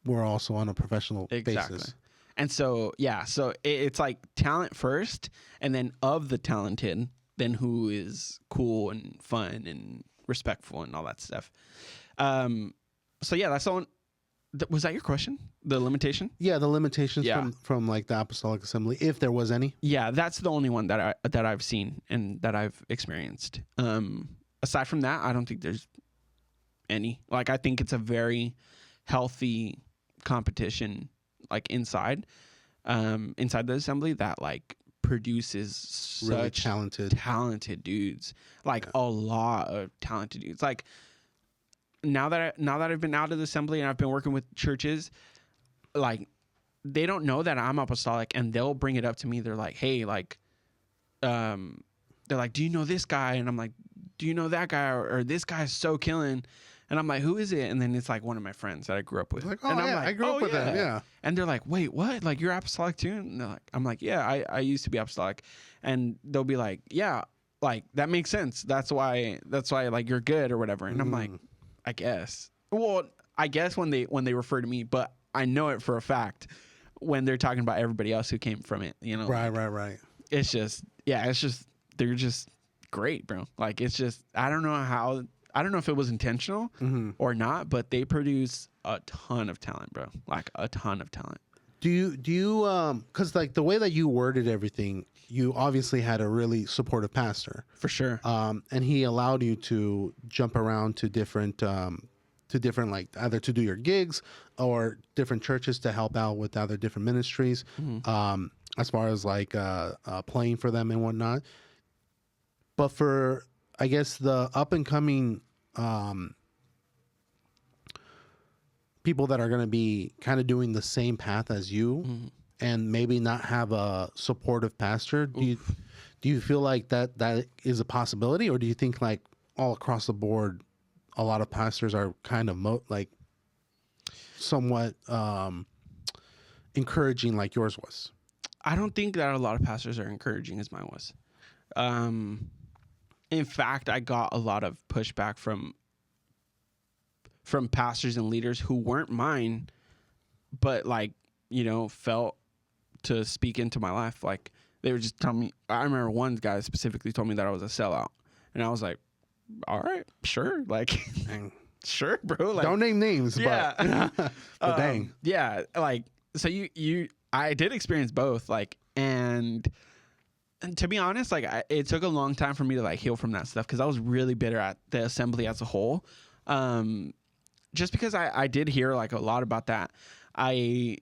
we're also on a professional basis. And so, yeah, so it's like talent first, and then of the talented, then who is cool and fun and respectful and all that stuff. So yeah, that's the one. Was that your question? The limitation? Yeah, the limitations from like the Apostolic Assembly, if there was any. Yeah, that's the only one that I've seen and that I've experienced. Aside from that, I don't think there's any. Like, I think it's a very healthy competition, like inside the assembly, that like produces really such talented dudes, like a lot of talented dudes. Like, now that I've been out of the assembly and I've been working with churches, like, they don't know that I'm apostolic, and they'll bring it up to me. They're like, hey, like, they're like, do you know this guy? And I'm like, do you know that guy? Or this guy's so killing. And I'm like, who is it? And then it's like one of my friends that I grew up with. Like, oh, and I'm like, I grew up with them, yeah. And they're like, wait, what? Like, you're apostolic too? And they're like, I'm like, yeah, I used to be apostolic. And they'll be like, yeah, like, that makes sense. That's why like, you're good or whatever. And I'm like, I guess. Well, I guess when they refer to me, but I know it for a fact when they're talking about everybody else who came from it, you know? Right. It's just, they're just great, bro. Like, it's just, I don't know if it was intentional or not, but they produce a ton of talent, bro. Like, a ton of talent. Do you because like the way that you worded everything, you obviously had a really supportive pastor. For sure. And he allowed you to jump around to different like, either to do your gigs or different churches to help out with other different ministries, as far as like playing for them and whatnot. But for, I guess, the up and coming people that are going to be kind of doing the same path as you and maybe not have a supportive pastor, do you feel like that is a possibility, or do you think like all across the board a lot of pastors are kind of like somewhat encouraging like yours was? I don't think that a lot of pastors are encouraging as mine was. In fact, I got a lot of pushback from pastors and leaders who weren't mine, but like, you know, felt to speak into my life. Like, they were just telling me. I remember one guy specifically told me that I was a sellout, and I was like, all right, sure, like, sure, bro. Like, don't name names, yeah. But dang, yeah. Like, so I did experience both, like, and to be honest, like, it took a long time for me to like heal from that stuff, because I was really bitter at the assembly as a whole. Just because I did hear like a lot about that. I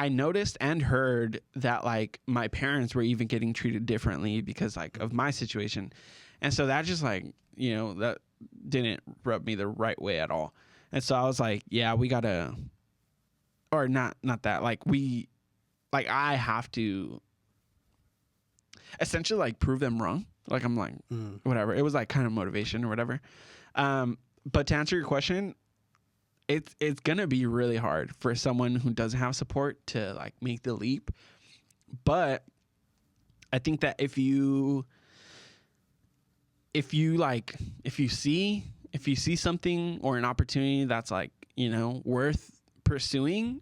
noticed and heard that like my parents were even getting treated differently because like of my situation. And so that just like, you know, that didn't rub me the right way at all. And so I was like, yeah, we gotta or not that, like I have to essentially like prove them wrong. Like I'm like, whatever. It was like kind of motivation or whatever. But to answer your question, it's gonna be really hard for someone who doesn't have support to like make the leap. But I think that if you see something or an opportunity that's like, you know, worth pursuing,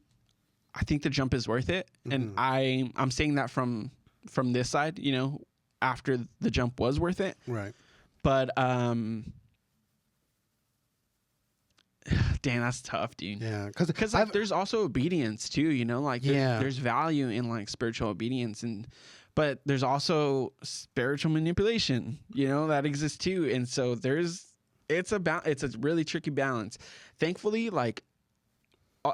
I think the jump is worth it. And I'm saying that from this side, you know, after the jump was worth it. Right. But dang, that's tough, dude. Yeah, because like, there's also obedience too, you know, like there's value in like spiritual obedience, but there's also spiritual manipulation, you know, that exists too. And so it's a really tricky balance. Thankfully, like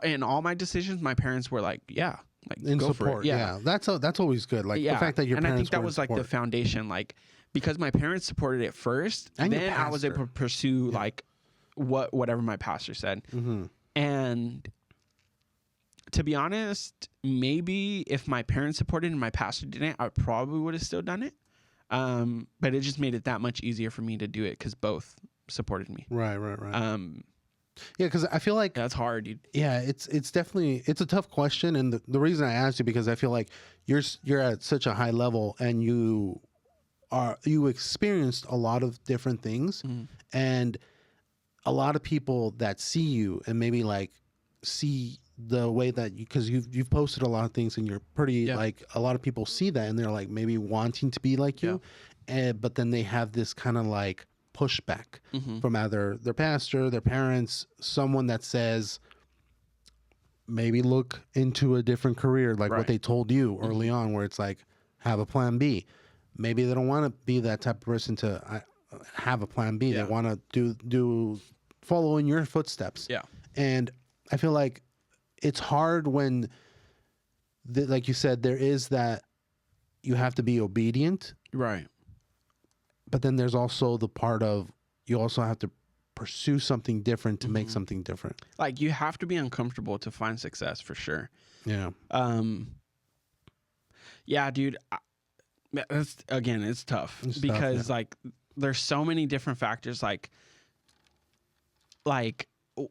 in all my decisions, my parents were like, yeah, like in go support. for it. Yeah. That's always good. Like the fact that your parents, and I think that were was like the foundation, like because my parents supported it first, and then I was able to pursue like whatever my pastor said. And to be honest, maybe if my parents supported and my pastor didn't, I probably would have still done it. But it just made it that much easier for me to do it because both supported me. Right. Yeah, because I feel like that's hard, dude. Yeah, it's definitely a tough question, and the reason I asked you because I feel like you're at such a high level and you experienced a lot of different things, and a lot of people that see you and maybe like see the way that because you've posted a lot of things and you're pretty like a lot of people see that and they're like maybe wanting to be like you, but then they have this kind of like pushback from either their pastor, their parents, someone that says maybe look into a different career, like what they told you early on, where it's like have a plan B. Maybe they don't want to be that type of person to have a plan B. They want to do follow in your footsteps. Yeah, and I feel like it's hard when, like you said, there is that you have to be obedient, right? But then there's also the part of you also have to pursue something different to make something different. Like you have to be uncomfortable to find success for sure. Yeah. Yeah, dude. It's tough because like there's so many different factors. Like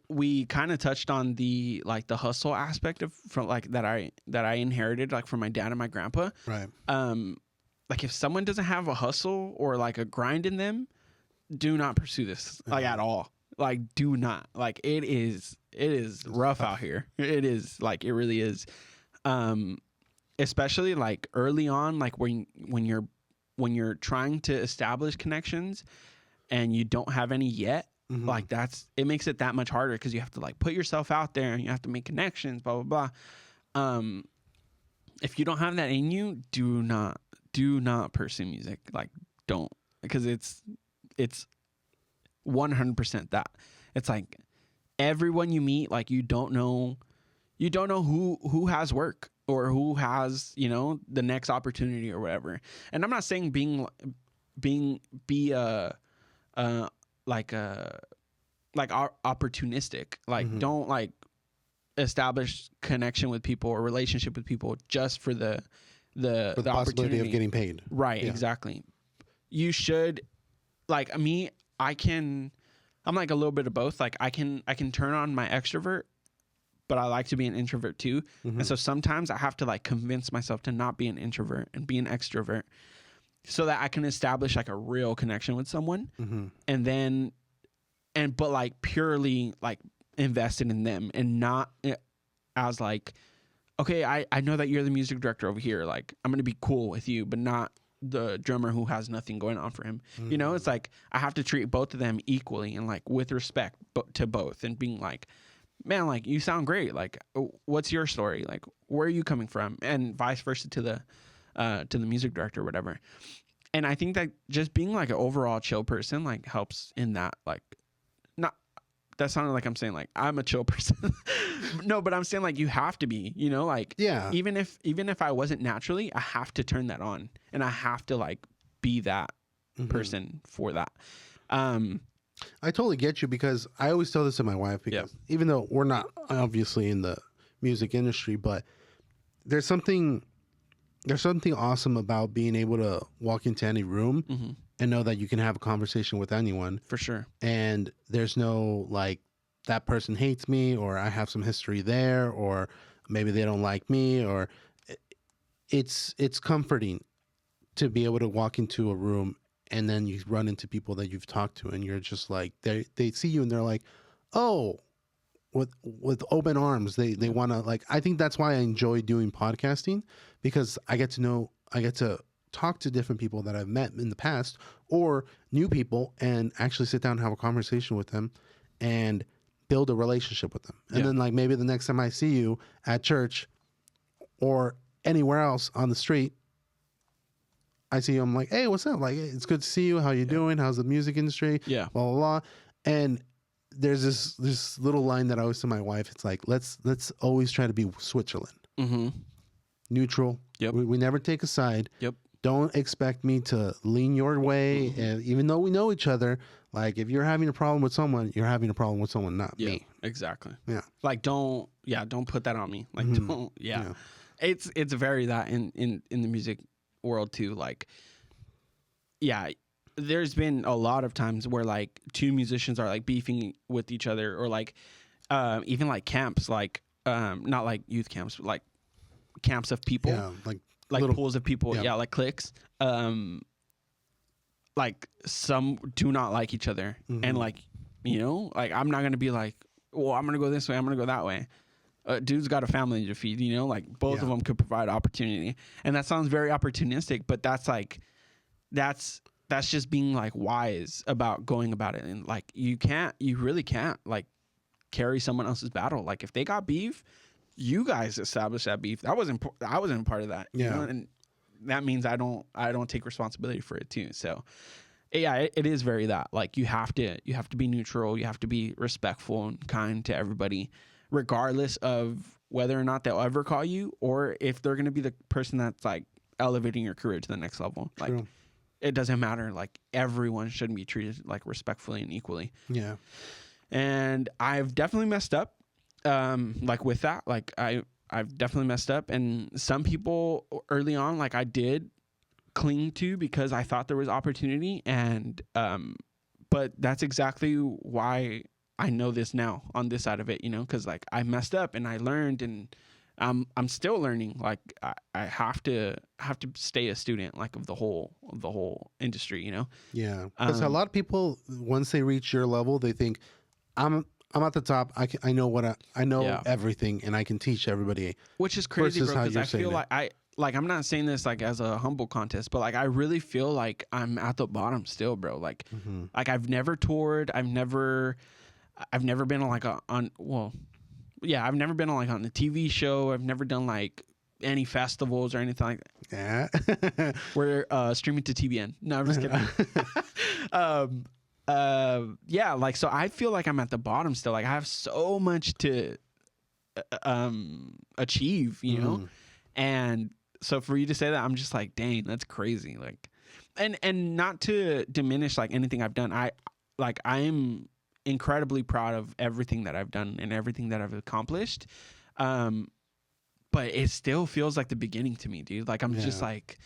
we kind of touched on the hustle aspect of from like that I inherited like from my dad and my grandpa. Right. Like if someone doesn't have a hustle or like a grind in them, do not pursue this like at all. Like do not. Like it is rough out here. It is like it really is. Especially like early on, like when you're trying to establish connections and you don't have any yet, like it makes it that much harder because you have to like put yourself out there and you have to make connections, blah blah blah. If you don't have that in you, do not pursue music. Like don't, because it's 100% that. It's like everyone you meet, like you don't know who has work or who has, you know, the next opportunity or whatever. And I'm not saying be opportunistic. Like don't like establish connection with people or relationship with people just for the possibility of getting paid. Right, yeah. Exactly. You should, like me, I'm like a little bit of both. Like I can turn on my extrovert, but I like to be an introvert too. And so sometimes I have to like convince myself to not be an introvert and be an extrovert so that I can establish like a real connection with someone but like purely like invested in them and not as like, okay, I know that you're the music director over here. Like I'm going to be cool with you, but not the drummer who has nothing going on for him. You know, it's like I have to treat both of them equally and like with respect to both and being like, man, like you sound great. Like what's your story? Like where are you coming from? And vice versa to the music director or whatever. And I think that just being like an overall chill person like helps in that. Like not that sounded like I'm saying like I'm a chill person. No, but I'm saying like you have to be, you know, like even if I wasn't naturally, I have to turn that on and I have to like be that person for that. I totally get you because I always tell this to my wife because even though we're not obviously in the music industry, but there's something awesome about being able to walk into any room and know that you can have a conversation with anyone. For sure. And there's no like that person hates me, or I have some history there, or maybe they don't like me, or it's comforting to be able to walk into a room and then you run into people that you've talked to and you're just like, they see you and they're like, oh, with open arms. They want to, like, I think that's why I enjoy doing podcasting, because I get to talk to different people that I've met in the past or new people and actually sit down and have a conversation with them and build a relationship with them. And then like maybe the next time I see you at church or anywhere else on the street, I see you, I'm like, hey, what's up? Like, hey, it's good to see you. How you doing? How's the music industry? Yeah. Blah, blah, blah. And there's this little line that I always tell my wife. It's like, let's always try to be Switzerland. Neutral. Yep. We never take a side. Yep. Don't expect me to lean your way. And even though we know each other, like if you're having a problem with someone, you're having a problem with someone, not me. Exactly. Yeah. Like don't put that on me. Like don't. Yeah. It's very that in the music world too. Like, yeah, there's been a lot of times where like two musicians are like beefing with each other, or like even like camps, like not like youth camps, but like camps of people. Yeah, like little pools of people. Yeah, like cliques. Like some do not like each other, and like, you know, like I'm not gonna be like, well, I'm gonna go this way, I'm gonna go that way. Dude's got a family to feed, you know, like both of them could provide opportunity. And that sounds very opportunistic, but that's like, that's just being like wise about going about it. And like, you really can't like carry someone else's battle. Like if they got beef, you guys established that beef. I wasn't part of that. Yeah. You know? And that means I don't take responsibility for it too. So yeah, it is very that, like you have to be neutral. You have to be respectful and kind to everybody, regardless of whether or not they'll ever call you, or if they're going to be the person that's like elevating your career to the next level. True. Like it doesn't matter. Like everyone should be treated like respectfully and equally. Yeah. And I've definitely messed up. Like with that, like I've definitely messed up, and some people early on, like I did cling to because I thought there was opportunity, and but that's exactly why I know this now on this side of it, you know, because like I messed up and I learned, and I'm still learning. Like I have to stay a student, like of the whole industry, you know. Yeah, because a lot of people, once they reach your level, they think I'm at the top. I know I know everything, and I can teach everybody. Which is crazy, bro. Because I feel like I'm not saying this like as a humble contest, but like I really feel like I'm at the bottom still, bro. Like like I've never toured. I've never been on like I've never been on like on a TV show. I've never done like any festivals or anything like that. Yeah. We're streaming to TBN. No, I'm just kidding. Yeah, like so I feel like I'm at the bottom still. Like I have so much to achieve, you know? And so for you to say that, I'm just like, dang, that's crazy. Like and not to diminish like anything I've done. I'm incredibly proud of everything that I've done and everything that I've accomplished. But it still feels like the beginning to me, dude. Like I'm just like,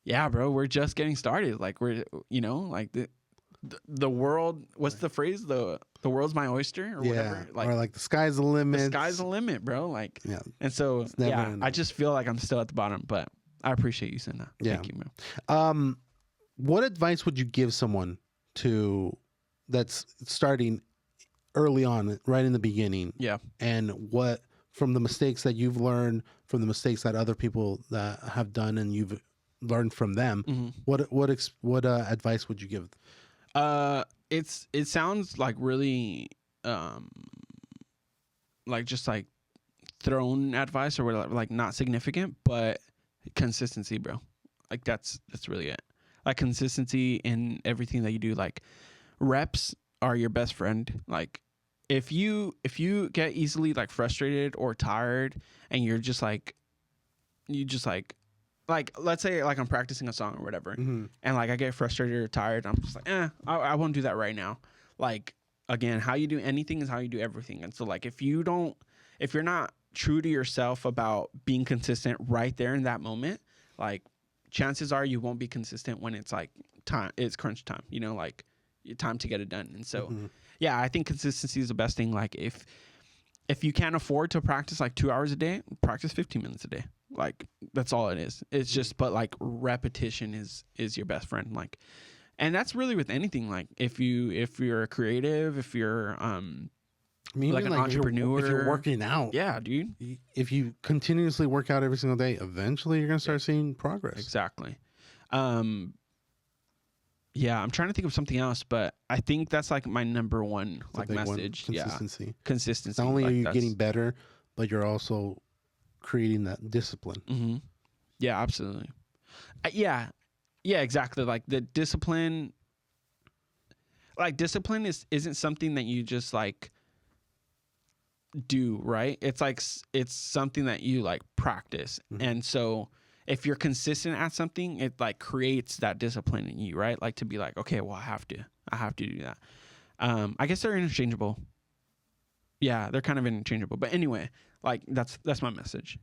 yeah, bro, we're just getting started. Like we're, you know, like the world, what's the phrase? The world's my oyster or whatever. Like, or like the sky's the limit. The sky's the limit, bro. Like, and so, I just feel like I'm still at the bottom, but I appreciate you saying that. Yeah. Thank you, man. What advice would you give someone that's starting early on, right in the beginning? Yeah. And what, from the mistakes that you've learned, from the mistakes that other people that have done and you've learned from them, what advice would you give? It sounds like really like just like thrown advice or whatever, like not significant, but consistency, bro. Like that's really it. Like consistency in everything that you do. Like reps are your best friend. Like if you get easily like frustrated or tired and you're just like let's say like I'm practicing a song or whatever, and like I get frustrated or tired, I'm just like, I won't do that right now. Like again, how you do anything is how you do everything. And so like if you're not true to yourself about being consistent right there in that moment, like chances are you won't be consistent when it's like time, it's crunch time, you know, like time to get it done. And so, yeah, I think consistency is the best thing. Like if you can't afford to practice like 2 hours a day, practice 15 minutes a day. Like that's all it is. It's just, but like repetition is your best friend. Like, and that's really with anything. Like if you're a creative, if you're, I mean, like an entrepreneur, if you're working out, yeah, dude. If you continuously work out every single day, eventually you're gonna start seeing progress. Exactly. Yeah, I'm trying to think of something else, but I think that's like my number one like message. Consistency. Yeah. Consistency. Not only like are you getting better, but you're also creating that discipline. Mm-hmm. Yeah, absolutely. Yeah, exactly. Like the discipline. Like discipline isn't something that you just like do, right? It's like it's something that you like practice, and so if you're consistent at something, it like creates that discipline in you, right? Like to be like, okay, well, I have to do that. I guess they're interchangeable. Yeah, they're kind of interchangeable. But anyway, like that's my message.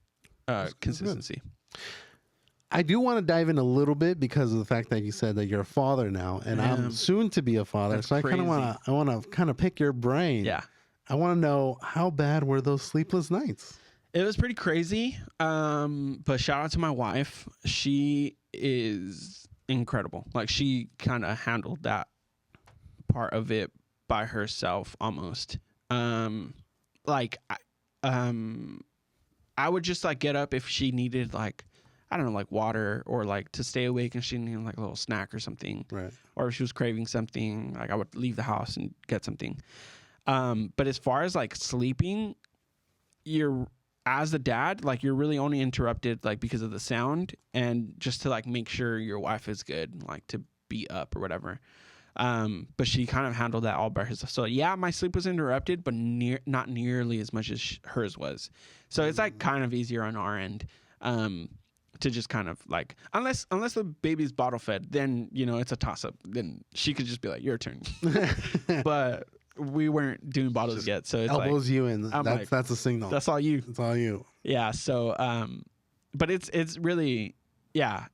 Consistency. I do want to dive in a little bit because of the fact that you said that you're a father now, and I'm soon to be a father. So crazy. I want to kind of pick your brain. Yeah. I want to know, how bad were those sleepless nights? It was pretty crazy. But shout out to my wife. She is incredible. Like she kind of handled that part of it by herself almost. I would just like get up if she needed like, I don't know, like water or like to stay awake and she needed like a little snack or something. Right. Or if she was craving something, like I would leave the house and get something. But as far as like sleeping, as a dad, like you're really only interrupted like because of the sound and just to like make sure your wife is good, like to be up or whatever. But she kind of handled that all by herself. So yeah, my sleep was interrupted, but not nearly as much as hers was. So it's like kind of easier on our end, to just kind of like, unless the baby's bottle fed, then, you know, it's a toss up. Then she could just be like, your turn. But we weren't doing bottles just yet. So it's elbows like, you in. That's a signal. That's all you. It's all you. Yeah. So, but it's really, yeah,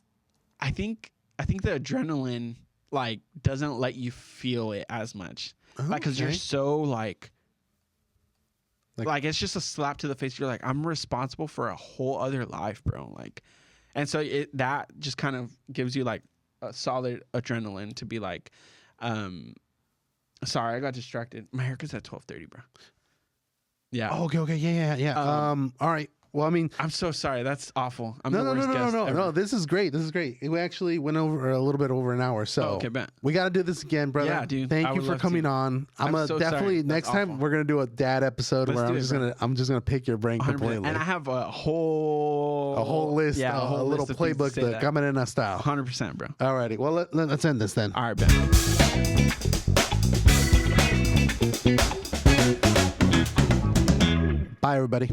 I think the adrenaline like doesn't let you feel it as much. Okay. Like, cause you're so like it's just a slap to the face. You're like, I'm responsible for a whole other life, bro. Like, and so that just kind of gives you like a solid adrenaline to be like, sorry, I got distracted. My haircut's at 12:30, bro. Yeah. Oh, okay. Yeah. All right. Well, I mean, I'm so sorry. That's awful. I'm the worst guest ever. No. This is great. We actually went over a little bit over an hour, so okay, bet. We got to do this again, brother. Yeah, dude. Thank you for coming on. I'm so definitely sorry. next time we're gonna do a dad episode where I'm just gonna pick your brain 100%. completely. And I have a whole list, yeah, a whole little list playbook, the Camarena style. 100%, bro. Alrighty. Well, let's end this then. All right, bet. Bye, everybody.